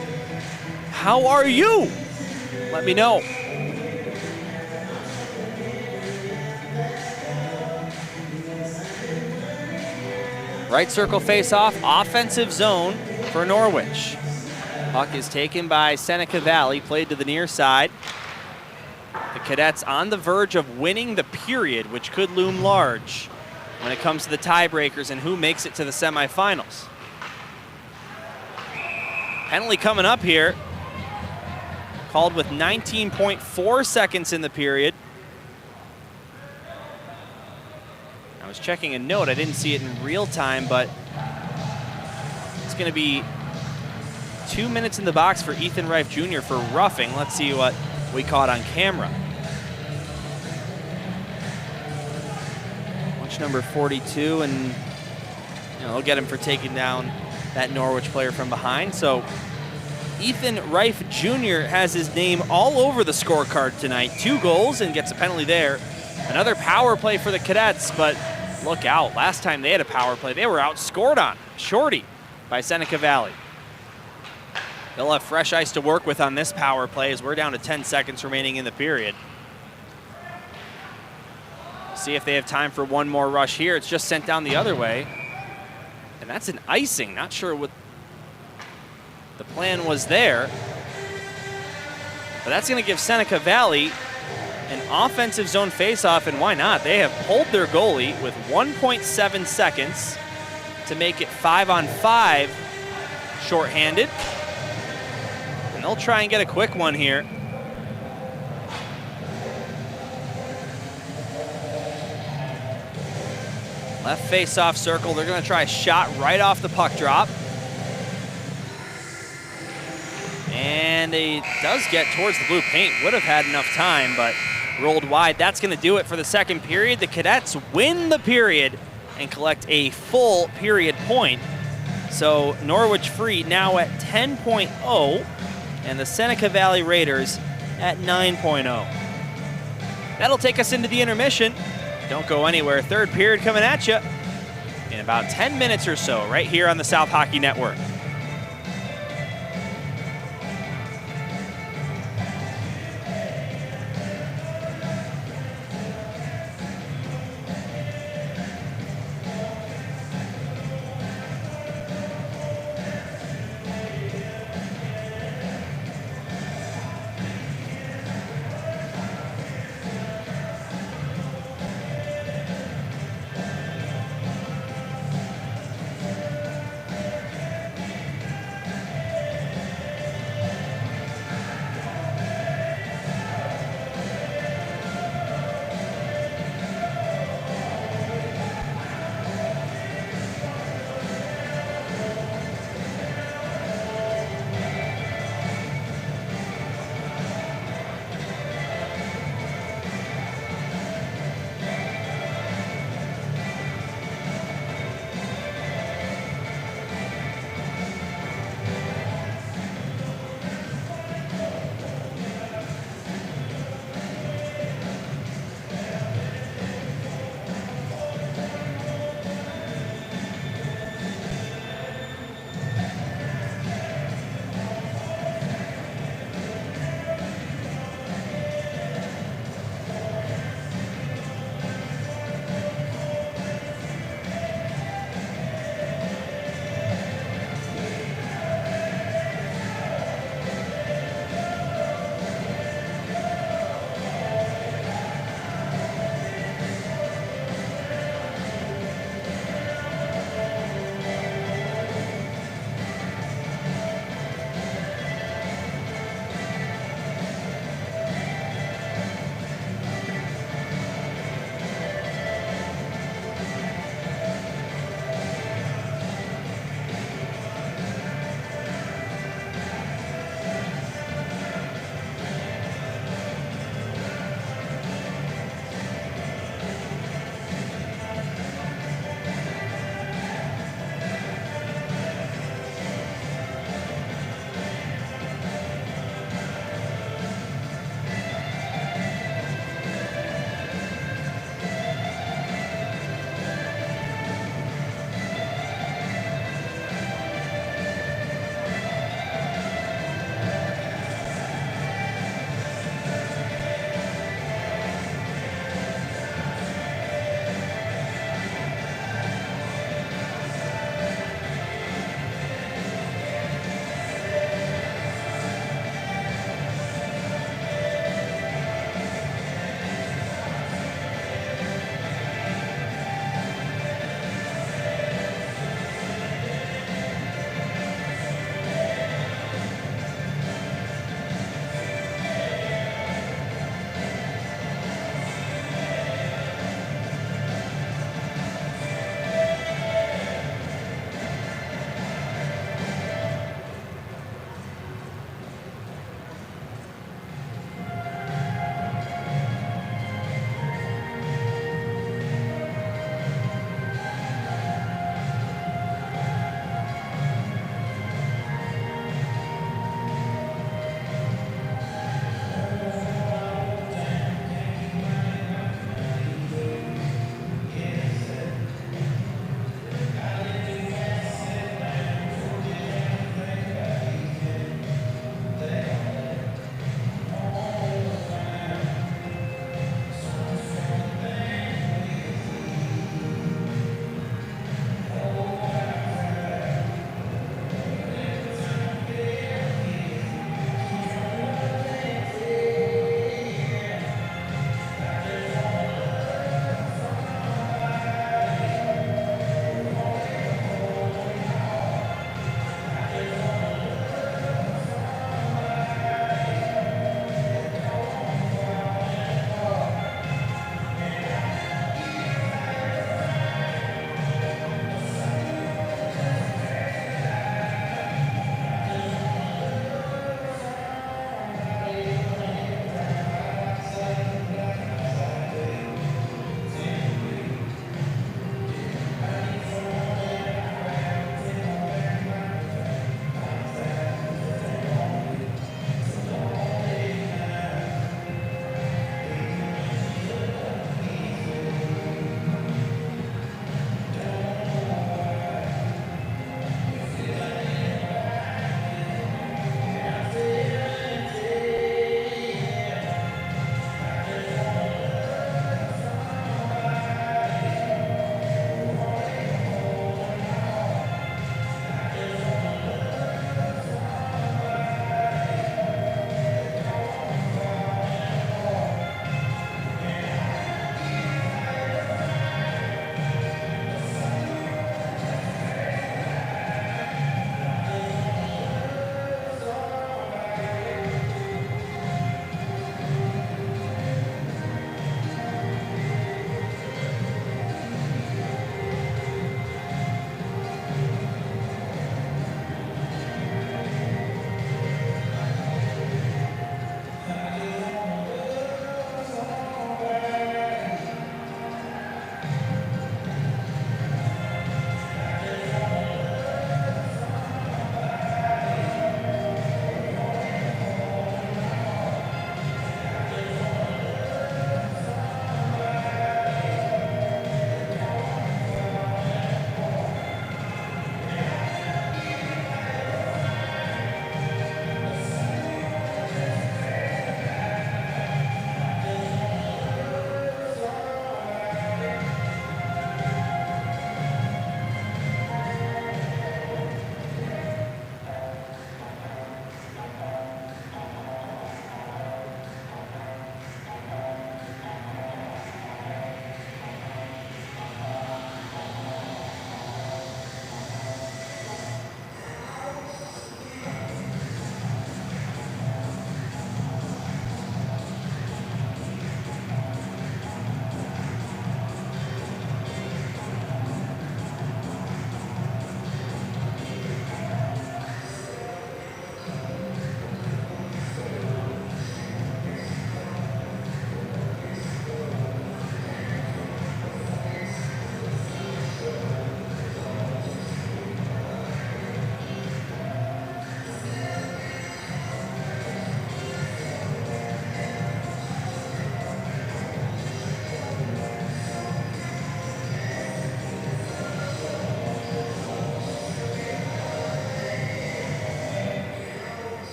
How are you? Let me know. Right circle face-off, offensive zone for Norwich. Puck is taken by Seneca Valley, played to the near side. The Cadets on the verge of winning the period, which could loom large when it comes to the tiebreakers and who makes it to the semifinals. Penalty coming up here. Called with 19.4 seconds in the period. I was checking a note. I didn't see it in real time, but it's going to be 2 minutes in the box for Ethan Reif Jr. for roughing. Let's see what we caught on camera. Watch number 42, and they'll get him for taking down that Norwich player from behind. So Ethan Reif Jr. has his name all over the scorecard tonight. 2 goals and gets a penalty there. Another power play for the Cadets, but look out. Last time they had a power play, they were outscored on shorty by Seneca Valley. They'll have fresh ice to work with on this power play as we're down to 10 seconds remaining in the period. See if they have time for one more rush here. It's just sent down the other way. And that's an icing. Not sure what the plan was there. But that's going to give Seneca Valley an offensive zone faceoff, and why not? They have pulled their goalie with 1.7 seconds to make it 5-on-5 shorthanded. And they'll try and get a quick one here. Left face-off circle. They're going to try a shot right off the puck drop. And it does get towards the blue paint. Would have had enough time, but rolled wide. That's going to do it for the second period. The Cadets win the period and collect a full period point. So Norwich Free now at 10.0 and the Seneca Valley Raiders at 9.0. That'll take us into the intermission. Don't go anywhere. Third period coming at you in about 10 minutes or so right here on the South Hockey Network.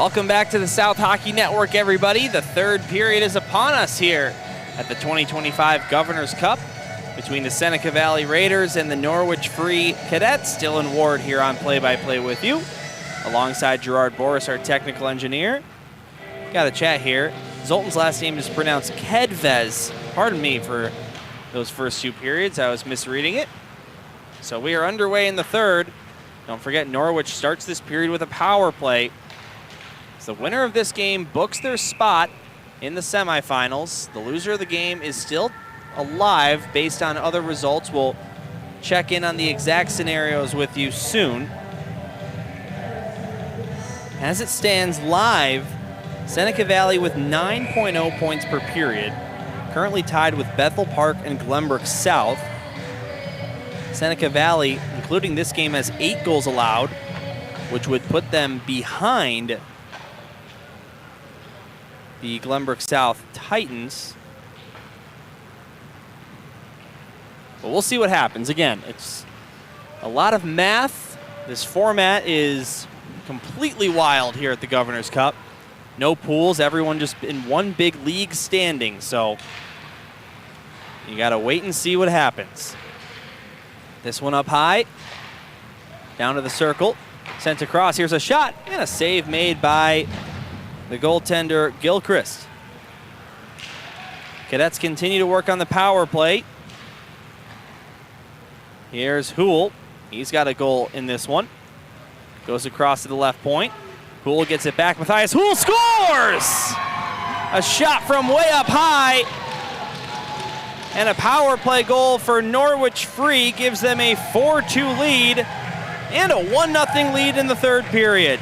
Welcome back to the South Hockey Network, everybody. The third period is upon us here at the 2025 Governor's Cup between the Seneca Valley Raiders and the Norwich Free Cadets. Dylan Ward here on play-by-play with you, alongside Gerard Boris, our technical engineer. Got a chat here. Zoltan's last name is pronounced Kedvez. Pardon me for those first two periods. I was misreading it. So we are underway in the third. Don't forget, Norwich starts this period with a power play. So the winner of this game books their spot in the semifinals. The loser of the game is still alive based on other results. We'll check in on the exact scenarios with you soon. As it stands live, Seneca Valley with 9.0 points per period, currently tied with Bethel Park and Glenbrook South. Seneca Valley, including this game, has 8 goals allowed, which would put them behind the Glenbrook South Titans. But we'll see what happens. Again, it's a lot of math. This format is completely wild here at the Governor's Cup. No pools, everyone just in one big league standing. So you gotta wait and see what happens. This one up high, down to the circle, sent across. Here's a shot and a save made by the goaltender Gilchrist. Cadets continue to work on the power play. Here's Hool. He's got a goal in this one. Goes across to the left point. Hool gets it back. Matthias Hool scores! A shot from way up high. And a power play goal for Norwich Free gives them a 4-2 lead and a 1-0 lead in the third period.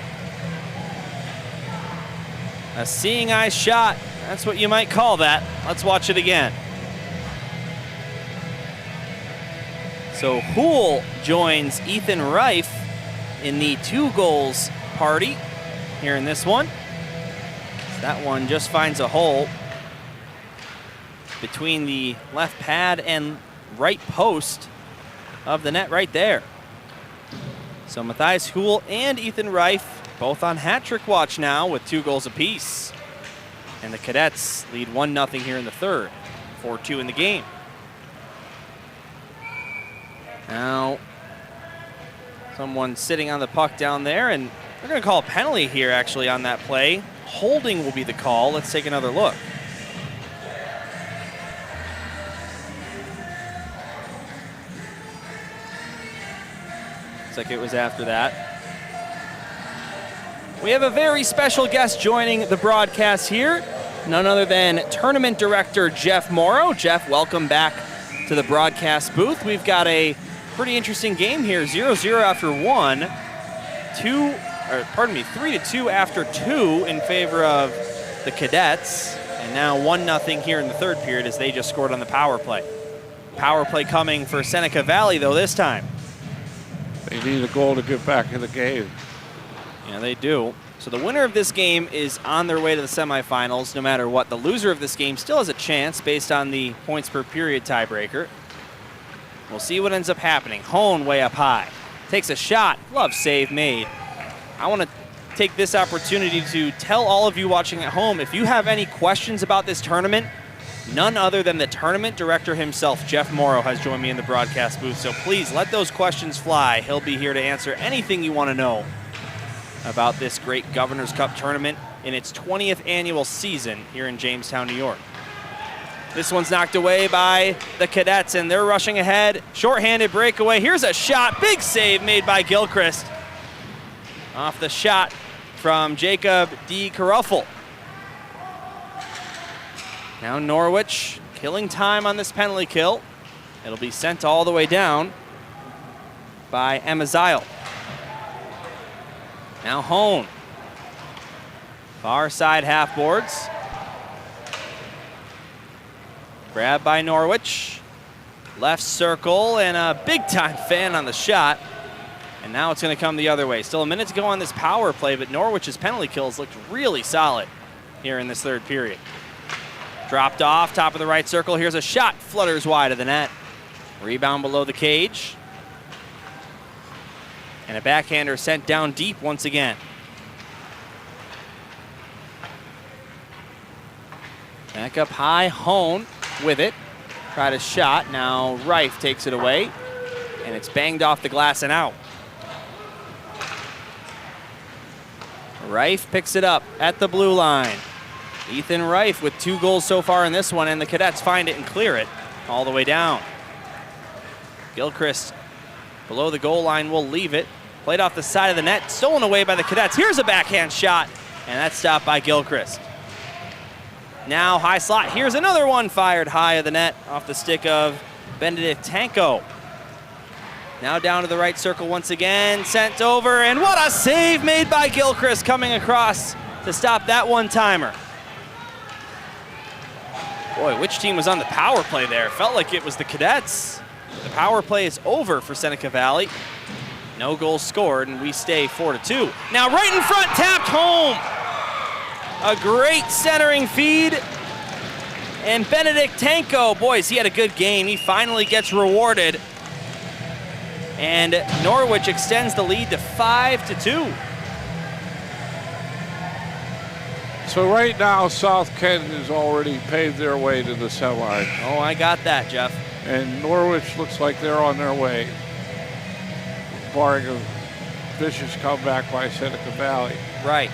A seeing eye shot. That's what you might call that. Let's watch it again. So Hool joins Ethan Reif in the 2 goals party here in this one. That one just finds a hole between the left pad and right post of the net right there. So Matthias Hool and Ethan Reif both on hat-trick watch now with 2 goals apiece. And the Cadets lead 1-0 here in the third, 4-2 in the game. Now, someone sitting on the puck down there, and they're going to call a penalty here actually on that play. Holding will be the call. Let's take another look. Looks like it was after that. We have a very special guest joining the broadcast here, none other than Tournament Director Jeff Morrow. Jeff, welcome back to the broadcast booth. We've got a pretty interesting game here, 0-0 after 1, 3-2 after 2 in favor of the Cadets, and now 1-0 here in the third period as they just scored on the power play. Power play coming for Seneca Valley, though, this time. They need a goal to get back in the game. Yeah, they do. So the winner of this game is on their way to the semifinals no matter what. The loser of this game still has a chance based on the points per period tiebreaker. We'll see what ends up happening. Hone way up high. Takes a shot. Glove save made. I want to take this opportunity to tell all of you watching at home, if you have any questions about this tournament, none other than the tournament director himself, Jeff Morrow, has joined me in the broadcast booth. So please let those questions fly. He'll be here to answer anything you want to know about this great Governor's Cup tournament in its 20th annual season here in Jamestown, New York. This one's knocked away by the Cadets, and they're rushing ahead. Shorthanded breakaway. Here's a shot. Big save made by Gilchrist. Off the shot from Jacob D. Caruffel. Now Norwich killing time on this penalty kill. It'll be sent all the way down by Amaziel. Now Hone. Far side half boards. Grabbed by Norwich. Left circle and a big time fan on the shot. And now it's going to come the other way. Still a minute to go on this power play, but Norwich's penalty kills looked really solid here in this third period. Dropped off, top of the right circle. Here's a shot, flutters wide of the net. Rebound below the cage. And a backhander sent down deep once again. Back up high, Hone with it. Tried a shot, now Reif takes it away, and it's banged off the glass and out. Reif picks it up at the blue line. Ethan Reif with 2 goals so far in this one, and the Cadets find it and clear it all the way down. Gilchrist below the goal line will leave it. Played off the side of the net, stolen away by the Cadets. Here's a backhand shot, and that's stopped by Gilchrist. Now high slot, here's another one fired high of the net off the stick of Benedictenko. Now down to the right circle once again, sent over, and what a save made by Gilchrist coming across to stop that one-timer. Boy, which team was on the power play there? Felt like it was the Cadets. The power play is over for Seneca Valley. No goals scored, and we stay 4-2. Now right in front, tapped home. A great centering feed. And Benedictenko, boys, he had a good game. He finally gets rewarded. And Norwich extends the lead to 5-2. So right now, South Kent has already paved their way to the semi. Oh, I got that, Jeff. And Norwich looks like they're on their way, barring a vicious comeback by Seneca Valley. Right.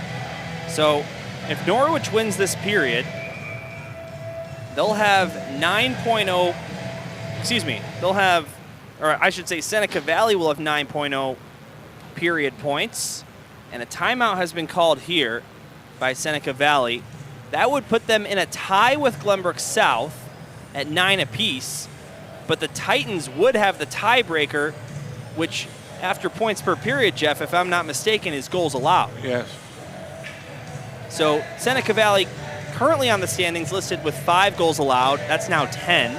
So if Norwich wins this period, they'll have 9.0, excuse me, they'll have, or I should say Seneca Valley will have 9.0 period points, and a timeout has been called here by Seneca Valley. That would put them in a tie with Glenbrook South at 9 apiece, but the Titans would have the tiebreaker, which after points per period, Jeff, if I'm not mistaken, is goals allowed. Yes. So Seneca Valley currently on the standings listed with 5 goals allowed. That's now 10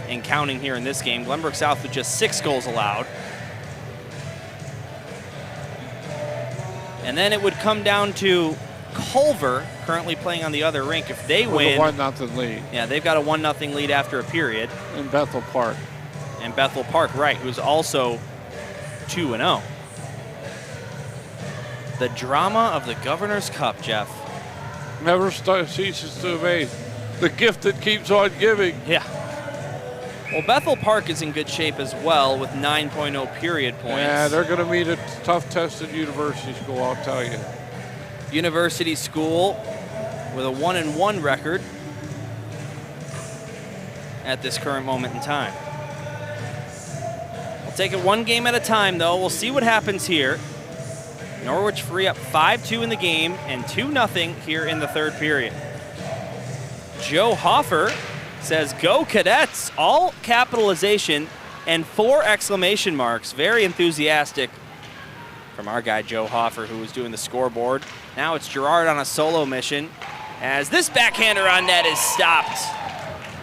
and counting here in this game. Glenbrook South with just 6 goals allowed. And then it would come down to Culver, currently playing on the other rink. If they win, with a 1-0 lead. Yeah, they've got a 1-0 lead after a period. In Bethel Park. And Bethel Park, right, who's also 2-0. The drama of the Governor's Cup, Jeff. Never ceases to amaze. The gift that keeps on giving. Yeah. Well, Bethel Park is in good shape as well with 9.0 period points. Yeah, they're going to meet a tough test at University School, I'll tell you. University School with a 1-1 record at this current moment in time. We'll take it one game at a time, though. We'll see what happens here. Norwich free up 5-2 in the game and 2-0 here in the third period. Joe Hoffer says, "Go Cadets," all capitalization and 4 exclamation marks. Very enthusiastic from our guy Joe Hoffer, who was doing the scoreboard. Now it's Gerard on a solo mission as this backhander on net is stopped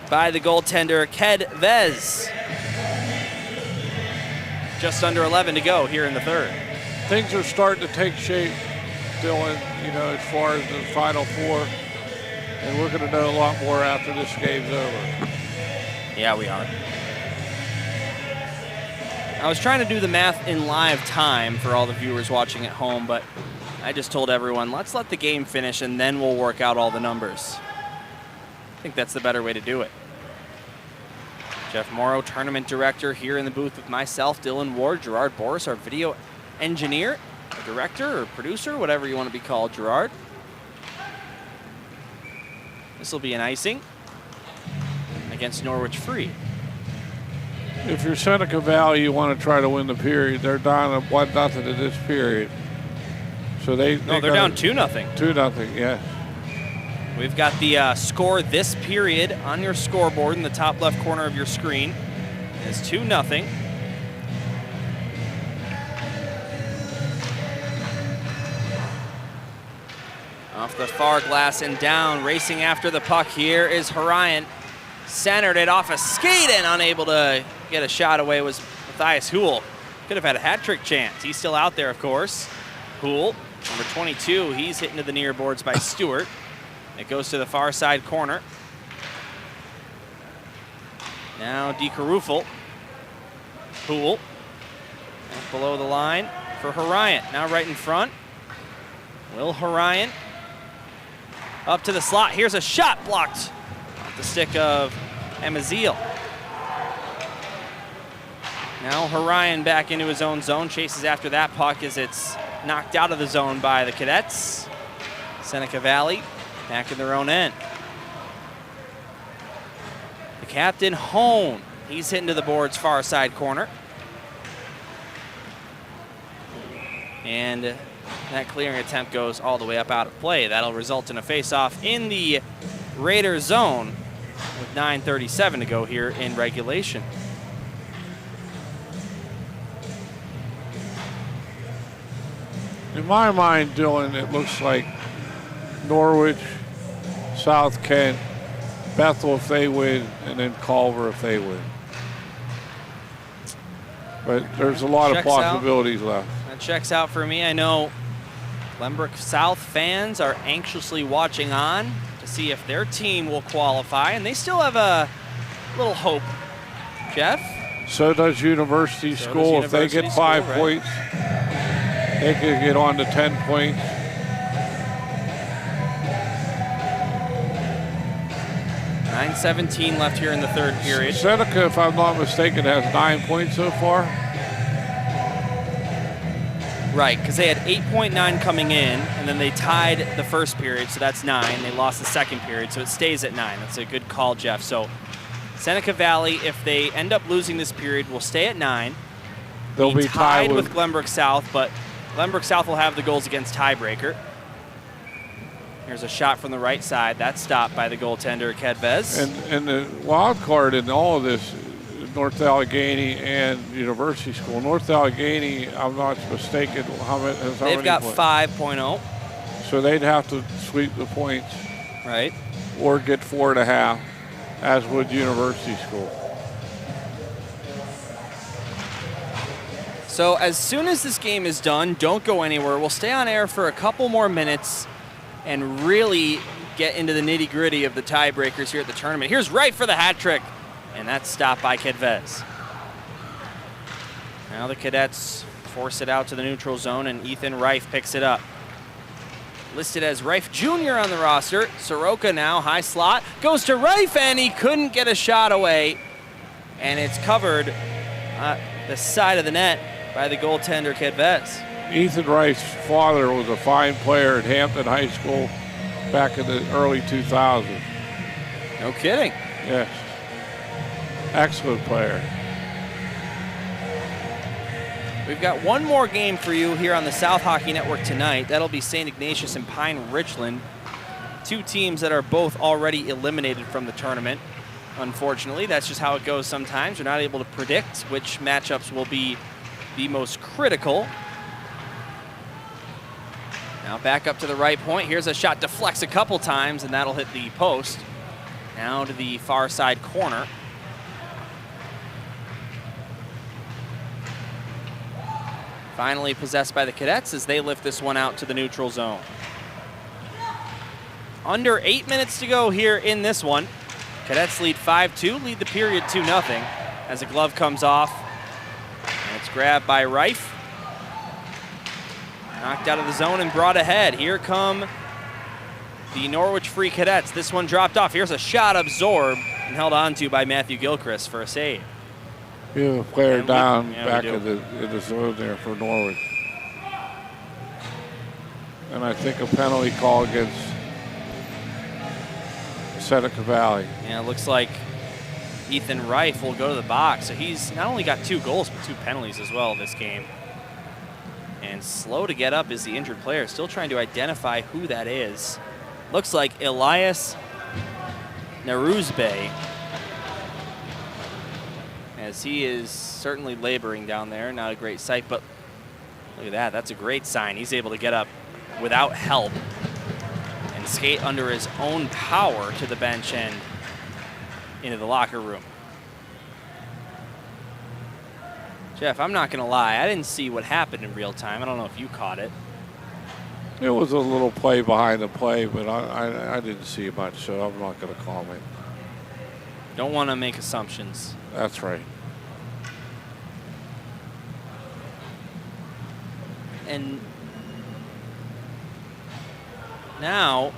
by the goaltender Ked Vez. Just under 11 to go here in the third. Things are starting to take shape, Dylan, you know, as far as the Final Four. And we're going to know a lot more after this game's over. Yeah, we are. I was trying to do the math in live time for all the viewers watching at home, but I just told everyone, let's let the game finish and then we'll work out all the numbers. I think that's the better way to do it. Jeff Morrow, tournament director, here in the booth with myself, Dylan Ward, Gerard Boris, our video engineer, director, or producer, whatever you want to be called, Gerard. This will be an icing against Norwich Free. If you're Seneca Valley, you want to try to win the period. They're down 1-0 in this period. So they're down 2-0. 2-0, yes. We've got the score this period on your scoreboard in the top left corner of your screen. It's 2-0. Off the far glass and down, racing after the puck here is Horion. Centered it off a skate and unable to get a shot away was Matthias Hool. Could have had a hat trick chance. He's still out there, of course. Hool, number 22, he's hit into the near boards by Stewart. It goes to the far side corner. Now DeCarufel. Hool. Below the line for Horion. Now right in front. Will Horion. Up to the slot. Here's a shot blocked with the stick of Emaziel. Now Horion back into his own zone, chases after that puck as it's knocked out of the zone by the Cadets. Seneca Valley back in their own end. The captain, Hone. He's hitting to the board's far side corner. And that clearing attempt goes all the way up out of play. That'll result in a face-off in the Raiders zone with 9:37 to go here in regulation. In my mind, Dylan, it looks like Norwich, South Kent, Bethel if they win, and then Culver if they win. But there's a lot of possibilities left. That checks out for me. I know Glenbrook South fans are anxiously watching on to see if their team will qualify, and they still have a little hope. Jeff? So does University School. If they get 5 points, they could get on to 10 points. .9:17 left here in the third period. Seneca, if I'm not mistaken, has 9 points so far. Right, because they had 8.9 coming in, and then they tied the first period, so that's 9. They lost the second period, so it stays at 9. That's a good call, Jeff. So Seneca Valley, if they end up losing this period, will stay at 9. They'll be tied with Glenbrook South, but Glenbrook South will have the goals against tiebreaker. Here's a shot from the right side. That's stopped by the goaltender, Cadets. And the wild card in all of this, North Allegheny and University School. North Allegheny, I'm not mistaken, they've got 5.0. So they'd have to sweep the points. Right. Or get 4.5, as would University School. So as soon as this game is done, don't go anywhere. We'll stay on air for a couple more minutes and really get into the nitty-gritty of the tiebreakers here at the tournament. Here's Wright for the hat trick, and that's stopped by Kedvez. Now the Cadets force it out to the neutral zone, and Ethan Reif picks it up. Listed as Reif Jr. on the roster. Soroka now, high slot, goes to Reif, and he couldn't get a shot away. And it's covered the side of the net by the goaltender, Kedvez. Ethan Reif's father was a fine player at Hampton High School back in the early 2000s. No kidding. Yes. Excellent player. We've got one more game for you here on the South Hockey Network tonight. That'll be St. Ignatius and Pine Richland. Two teams that are both already eliminated from the tournament. Unfortunately, that's just how it goes sometimes. We're not able to predict which matchups will be the most critical. Now back up to the right point. Here's a shot, deflects a couple times, and that'll hit the post. Now to the far side corner. Finally possessed by the Cadets as they lift this one out to the neutral zone. Under 8 minutes to go here in this one. Cadets lead 5-2, lead the period 2-0 as a glove comes off. And it's grabbed by Reif. Knocked out of the zone and brought ahead. Here come the Norwich Free Cadets. This one dropped off. Here's a shot absorbed and held onto by Matthew Gilchrist for a save. Beautiful player down back in the zone there for Norwich. And I think a penalty call against Seneca Valley. Yeah, it looks like Ethan Reif will go to the box. So he's not only got 2 goals, but 2 penalties as well this game. And slow to get up is the injured player. Still trying to identify who that is. Looks like Elias Naruzbe, as he is certainly laboring down there. Not a great sight, but look at that. That's a great sign. He's able to get up without help and skate under his own power to the bench and into the locker room. Jeff, I'm not going to lie. I didn't see what happened in real time. I don't know if you caught it. It was a little play behind the play, but I didn't see much, so I'm not going to comment. Don't want to make assumptions. That's right. And now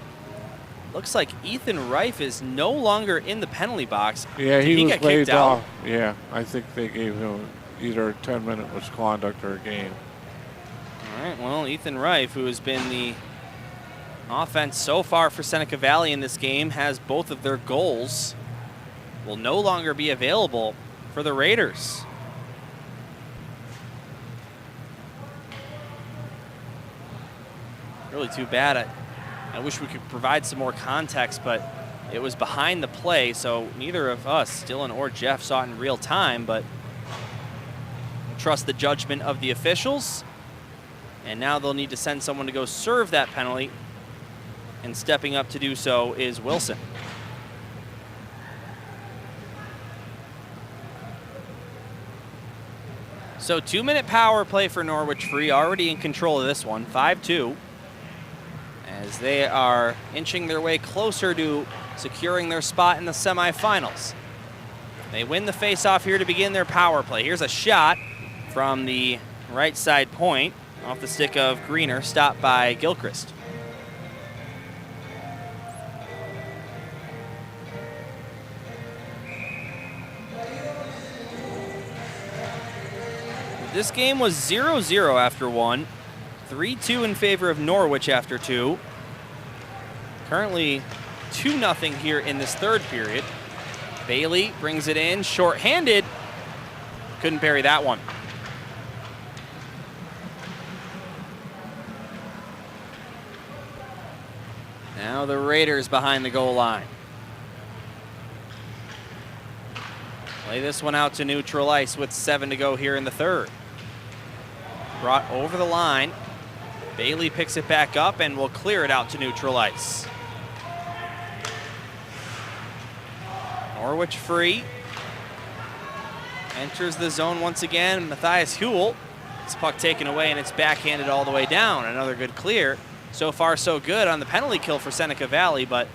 Looks like Ethan Reif is no longer in the penalty box. Yeah, Did he was got laid kicked out? off. Yeah, I think they gave him either a 10-minute misconduct or a game. All right, well, Ethan Reif, who has been the offense so far for Seneca Valley in this game, has both of their goals, will no longer be available for the Raiders. Really too bad. I wish we could provide some more context, but it was behind the play, so neither of us, Dylan or Jeff, saw it in real time, but trust the judgment of the officials. And now they'll need to send someone to go serve that penalty, and stepping up to do so is Wilson. So 2-minute power play for Norwich Free, already in control of this one, 5-2. As they are inching their way closer to securing their spot in the semifinals. They win the face-off here to begin their power play. Here's a shot from the right side point off the stick of Greener, stopped by Gilchrist. This game was 0-0 after one. 3-2 in favor of Norwich after two. Currently 2-0 here in this third period. Bailey brings it in, short-handed. Couldn't parry that one. Now the Raiders behind the goal line. Play this one out to neutral ice with 7 to go here in the third. Brought over the line. Bailey picks it back up and will clear it out to neutral ice. Norwich Free. Enters the zone once again. Matthias Huell. This puck taken away and it's backhanded all the way down. Another good clear. So far so good on the penalty kill for Seneca Valley, but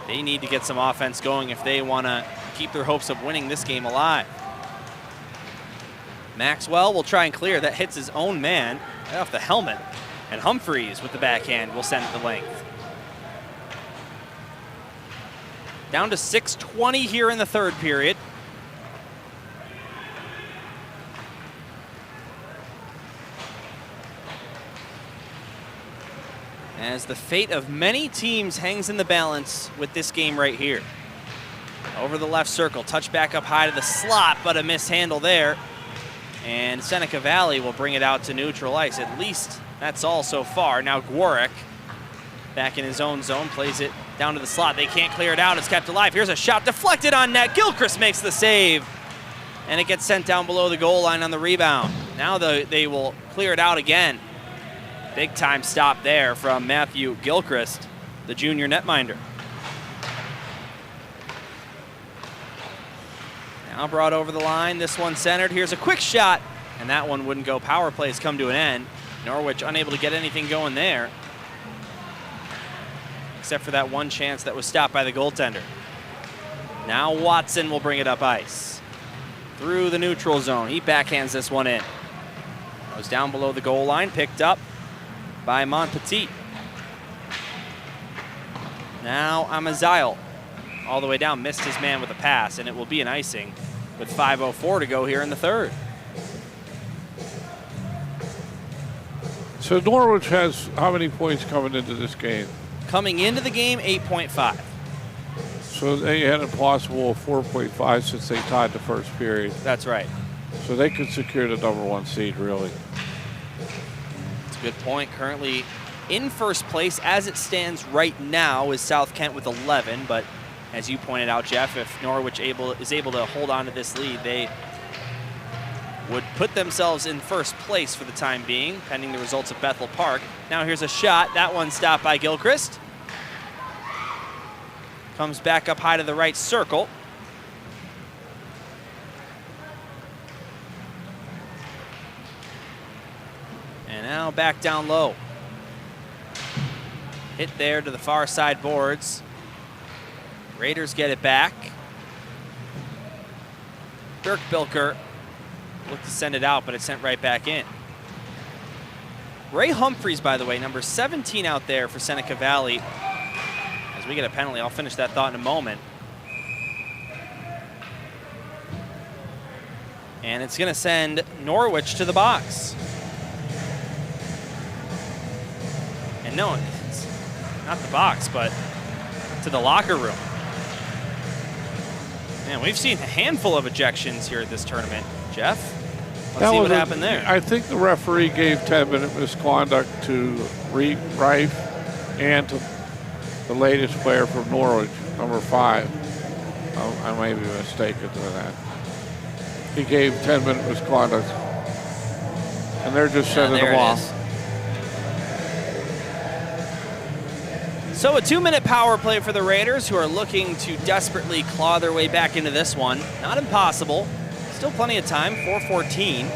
they need to get some offense going if they want to keep their hopes of winning this game alive. Maxwell will try and clear. That hits his own man right off the helmet. And Humphreys with the backhand will send it the length. Down to 6:20 here in the third period. As the fate of many teams hangs in the balance with this game right here. Over the left circle, touch back up high to the slot, but a mishandle there. And Seneca Valley will bring it out to neutral ice. At least that's all so far. Now Gwarek back in his own zone, plays it down to the slot. They can't clear it out. It's kept alive. Here's a shot deflected on net. Gilchrist makes the save. And it gets sent down below the goal line on the rebound. Now they will clear it out again. Big time stop there from Matthew Gilchrist, the junior netminder. Now brought over the line. This one centered. Here's a quick shot. And that one wouldn't go. Power plays come to an end. Norwich unable to get anything going there, except for that one chance that was stopped by the goaltender. Now Watson will bring it up ice. Through the neutral zone. He backhands this one in. Goes down below the goal line. Picked up by Montpetit. Now Amaziel all the way down. Missed his man with a pass, and it will be an icing with 5:04 to go here in the third. So Norwich has how many points coming into this game? Coming into the game, 8.5. So they had a possible 4.5 since they tied the first period. That's right. So they could secure the #1 seed, really. That's a good point. Currently in first place as it stands right now is South Kent with 11, but as you pointed out, Jeff, if Norwich is able to hold on to this lead, they would put themselves in first place for the time being, pending the results of Bethel Park. Now here's a shot. That one stopped by Gilchrist. Comes back up high to the right circle. And now back down low. Hit there to the far side boards. Raiders get it back. Dirk Bilker looked to send it out, but it sent right back in. Ray Humphreys, by the way, number 17 out there for Seneca Valley, has we get a penalty. I'll finish that thought in a moment. And it's going to send Norwich to the box. And no, it's not the box, but to the locker room. Man, we've seen a handful of ejections here at this tournament. Jeff, let's see what happened there. I think the referee gave 10-minute misconduct to Rife and to the latest player from Norwich, number 5. I may be mistaken to that. He gave 10-minute misconduct, and they're just sending them off. So a 2-minute power play for the Raiders, who are looking to desperately claw their way back into this one. Not impossible. Still plenty of time, 4:14.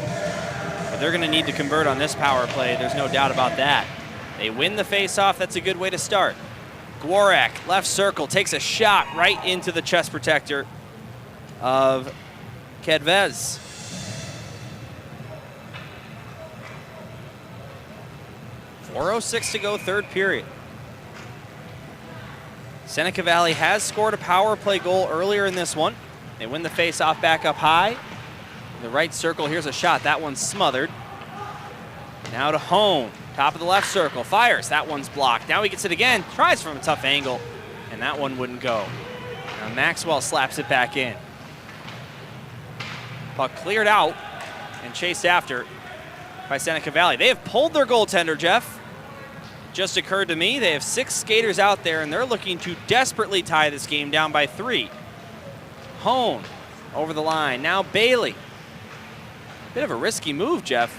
But they're going to need to convert on this power play. There's no doubt about that. They win the faceoff. That's a good way to start. Gworak, left circle, takes a shot right into the chest protector of Cadets. .406 to go, third period. Seneca Valley has scored a power play goal earlier in this one. They win the face-off back up high. In the right circle, here's a shot. That one's smothered. Now to Hone, top of the left circle, fires. That one's blocked. Now he gets it again, tries from a tough angle, and that one wouldn't go. Now Maxwell slaps it back in. Puck cleared out and chased after by Seneca Valley. They have pulled their goaltender, Jeff. Just occurred to me, they have 6 skaters out there, and they're looking to desperately tie this game down by 3. Hone over the line. Now Bailey. Bit of a risky move, Jeff.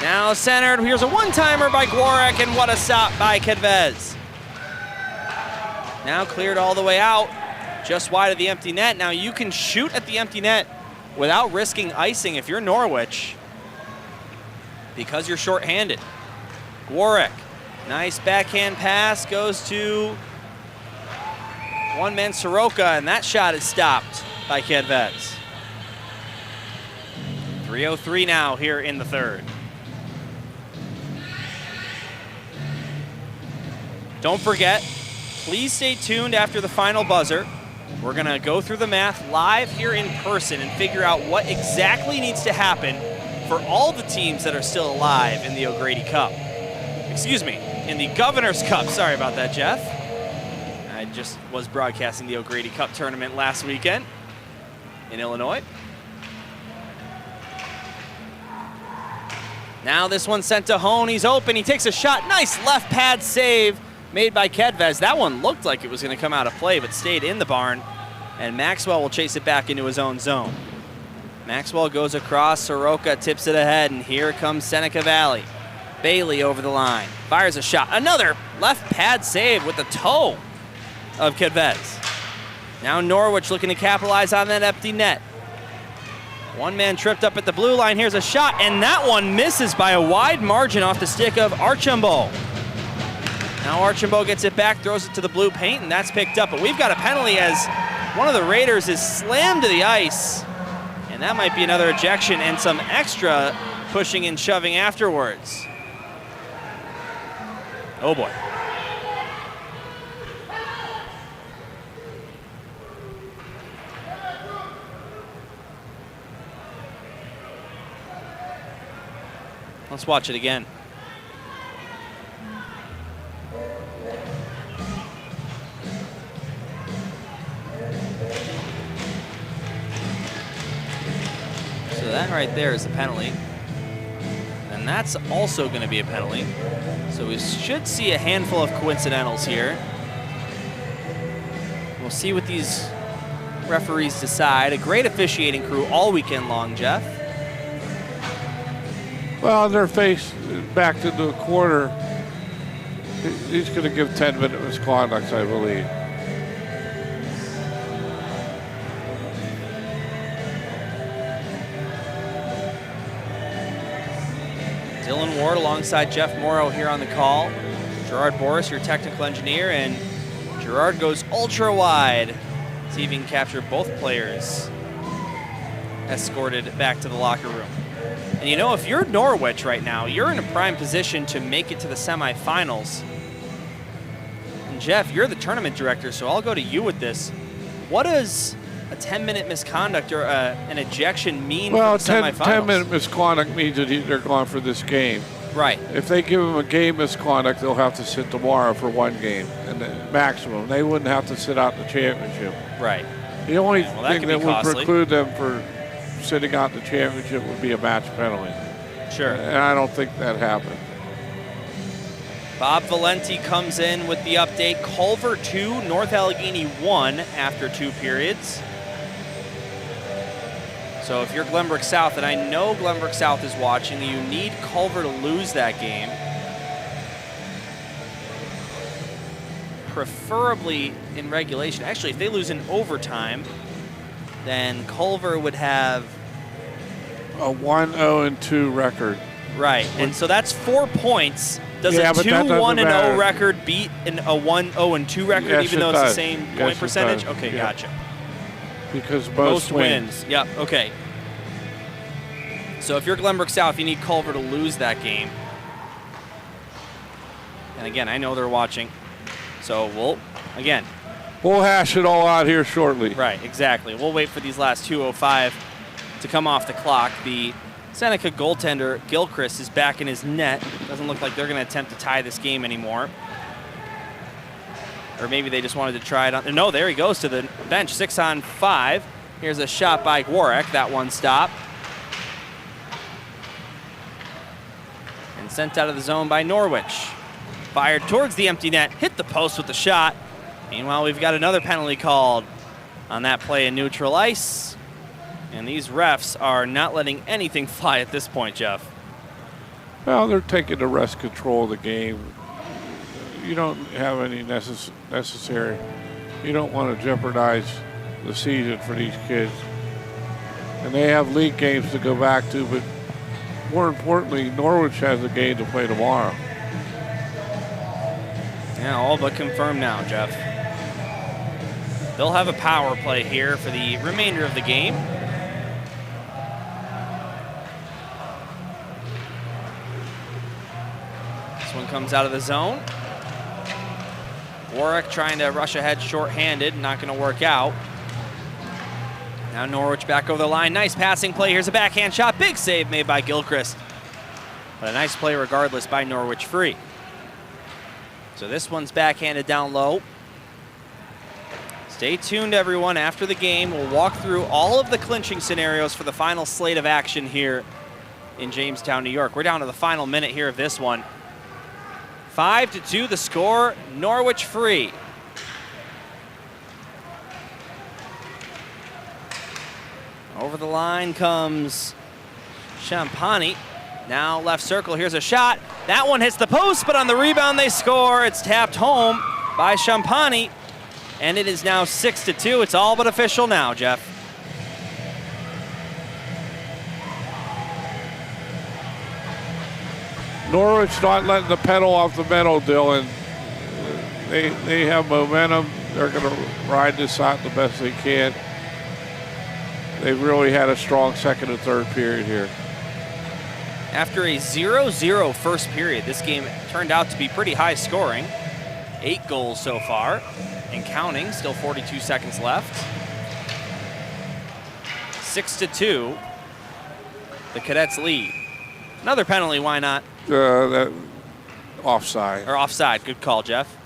Now centered. Here's a one-timer by Gworak, and what a stop by Cadets. Now cleared all the way out, just wide of the empty net. Now you can shoot at the empty net without risking icing if you're Norwich, because you're shorthanded. Gworak, nice backhand pass, goes to one-man Soroka, and that shot is stopped by Cadets. 3:03 now here in the third. Don't forget, please stay tuned after the final buzzer. We're gonna go through the math live here in person and figure out what exactly needs to happen for all the teams that are still alive in the O'Grady Cup. Excuse me, in the Governor's Cup. Sorry about that, Jeff. I just was broadcasting the O'Grady Cup tournament last weekend in Illinois. Now this one sent to Hone. He's open. He takes a shot. Nice left pad save made by Kedvez. That one looked like it was going to come out of play, but stayed in the barn. And Maxwell will chase it back into his own zone. Maxwell goes across. Soroka tips it ahead, and here comes Seneca Valley. Bailey over the line. Fires a shot. Another left pad save with the toe of Kedvez. Now Norwich looking to capitalize on that empty net. One man tripped up at the blue line. Here's a shot, and that one misses by a wide margin off the stick of Archambault. Now Archambault gets it back, throws it to the blue paint, and that's picked up. But we've got a penalty as one of the Raiders is slammed to the ice. And that might be another ejection and some extra pushing and shoving afterwards. Oh boy. Let's watch it again. So that right there is a penalty. And that's also going to be a penalty. So we should see a handful of coincidentals here. We'll see what these referees decide. A great officiating crew all weekend long, Jeff. Well, their face back to the corner. He's going to give 10-minute misconduct, I believe. Dylan Ward alongside Jeff Morrow here on the call. Gerard Boris, your technical engineer, and Gerard goes ultra wide. See if he can capture both players escorted back to the locker room. And you know, if you're Norwich right now, you're in a prime position to make it to the semifinals. And Jeff, you're the tournament director, so I'll go to you with this. What does a 10-minute misconduct or an ejection mean for the semifinals? 10-minute misconduct means that they're gone for this game. Right. If they give them a game misconduct, they'll have to sit tomorrow for one game, and the maximum. They wouldn't have to sit out the championship. Right. The only thing that would costly. preclude them for sitting out the championship would be a match penalty. Sure. And I don't think that happened. Bob Valenti comes in with the update. Culver 2, North Allegheny 1 after 2 periods. So if you're Glenbrook South, and I know Glenbrook South is watching, you need Culver to lose that game. Preferably in regulation. Actually, if they lose in overtime, then Culver would have a 1-0-2 record. Right, and so that's 4 points. Does yeah, a 2-1-0 record beat a 1-0-2 record, yes, even though it's does. the same yes, point percentage? Okay, yeah. gotcha. Because most wins. Yep, okay. So if you're Glenbrook South, you need Culver to lose that game. And again, I know they're watching. So we'll hash it all out here shortly. Right, exactly. We'll wait for these last 2:05 to come off the clock. The Seneca goaltender, Gilchrist, is back in his net. Doesn't look like they're going to attempt to tie this game anymore. Or maybe they just wanted to try it on. No, there he goes to the bench, 6-on-5. Here's a shot by Warwick. That one stop. And sent out of the zone by Norwich. Fired towards the empty net, hit the post with the shot. Meanwhile, we've got another penalty called on that play in neutral ice. And these refs are not letting anything fly at this point, Jeff. Well, they're taking the rest control of the game. You don't have any necessary. You don't want to jeopardize the season for these kids. And they have league games to go back to, but more importantly, Norwich has a game to play tomorrow. Yeah, all but confirmed now, Jeff. They'll have a power play here for the remainder of the game. This one comes out of the zone. Warwick trying to rush ahead short-handed, not going to work out. Now Norwich back over the line. Nice passing play. Here's a backhand shot. Big save made by Gilchrist. But a nice play regardless by Norwich free. So this one's backhanded down low. Stay tuned, everyone. After the game, we'll walk through all of the clinching scenarios for the final slate of action here in Jamestown, New York. We're down to the final minute here of this one. 5-2 the score, Norwich free. Over the line comes Champagny. Now left circle, here's a shot. That one hits the post, but on the rebound they score. It's tapped home by Champagny, and it is now 6-2. It's all but official now, Jeff. Norwich not letting the pedal off the metal, Dylan. They have momentum. They're going to ride this out the best they can. They've really had a strong second and third period here. After a 0-0 first period, this game turned out to be pretty high scoring. 8 goals so far and counting, still 42 seconds left. 6-2, the Cadets lead. Another penalty, why not? That offside. Or offside, good call, Jeff.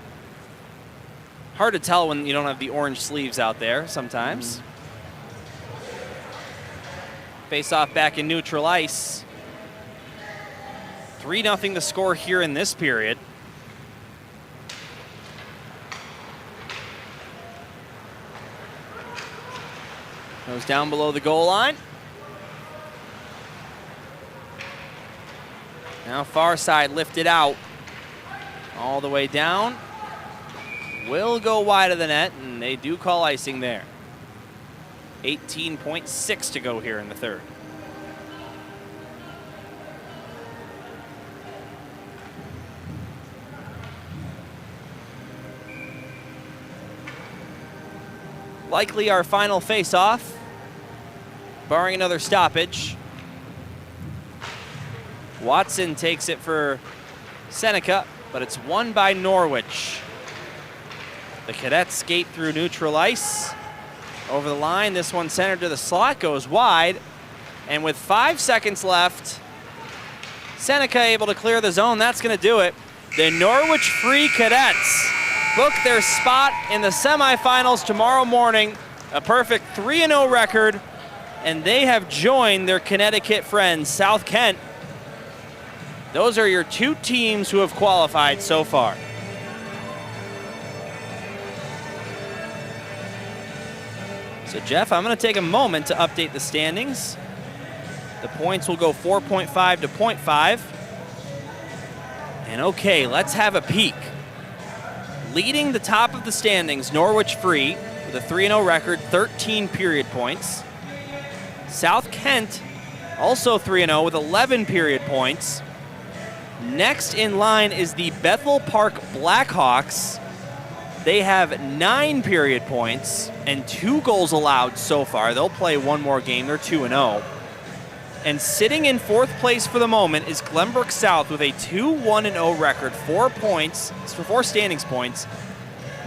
Hard to tell when you don't have the orange sleeves out there sometimes. Face-off back in neutral ice. 3-0 the score here in this period. Goes down below the goal line. Now far side lifted out. All the way down. Will go wide of the net, and they do call icing there. 18.6 to go here in the third. Likely our final face-off, barring another stoppage. Watson takes it for Seneca, but it's won by Norwich. The Cadets skate through neutral ice. Over the line, this one centered to the slot, goes wide. And with 5 seconds left, Seneca able to clear the zone. That's going to do it. The Norwich Free Cadets book their spot in the semifinals tomorrow morning. A perfect 3-0 record, and they have joined their Connecticut friends, South Kent. Those are your two teams who have qualified so far. So Jeff, I'm going to take a moment to update the standings. The points will go 4.5 to 0.5. And okay, let's have a peek. Leading the top of the standings, Norwich Free, with a 3-0 record, 13 period points. South Kent, also 3-0 with 11 period points. Next in line is the Bethel Park Blackhawks. They have 9 period points and 2 goals allowed so far. They'll play one more game. They're 2-0. And sitting in 4th place for the moment is Glenbrook South with a 2-1-0 record, 4 points, 4 standings points,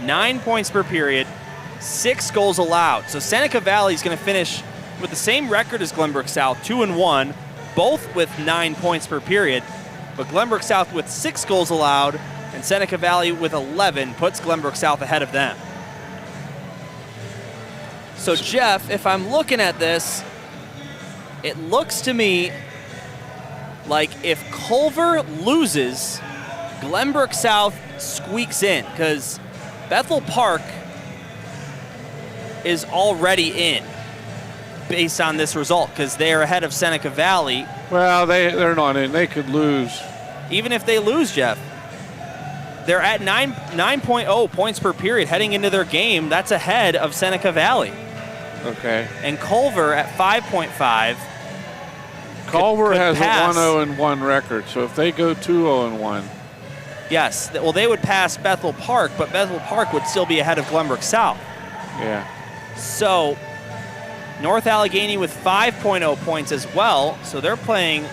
9 points per period, 6 goals allowed. So Seneca Valley is going to finish with the same record as Glenbrook South, 2-1, both with 9 points per period. But Glenbrook South with 6 goals allowed and Seneca Valley with 11 puts Glenbrook South ahead of them. So Jeff, if I'm looking at this, it looks to me like if Culver loses, Glenbrook South squeaks in because Bethel Park is already in based on this result because they are ahead of Seneca Valley. Well, they're not in. They could lose. Even if they lose, Jeff, they're at 9.0 points per period heading into their game. That's ahead of Seneca Valley. Okay. And Culver at 5.5. Culver could has pass. a 1-0-1 record, so if they go 2-0-1. Yes, well, they would pass Bethel Park, but Bethel Park would still be ahead of Glenbrook South. Yeah. So North Allegheny with 5.0 points as well, so they're playing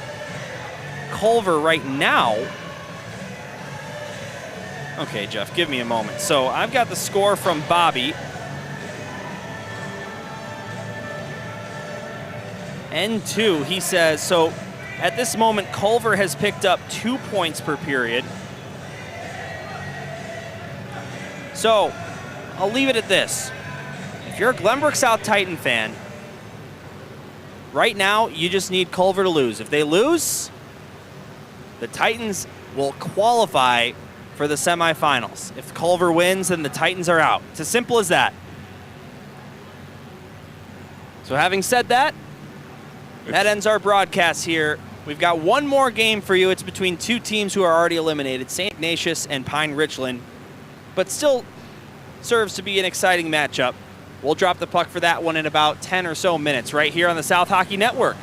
Culver right now. Okay, Jeff, give me a moment. So I've got the score from Bobby. N2, he says, so at this moment, Culver has picked up 2 points per period. So I'll leave it at this. If you're a Glenbrook South Titan fan, right now, you just need Culver to lose. If they lose, the Titans will qualify for the semifinals. If Culver wins, then the Titans are out. It's as simple as that. So having said that, that ends our broadcast here. We've got one more game for you. It's between two teams who are already eliminated, St. Ignatius and Pine Richland, but still serves to be an exciting matchup. We'll drop the puck for that one in about 10 or so minutes right here on the South Hockey Network.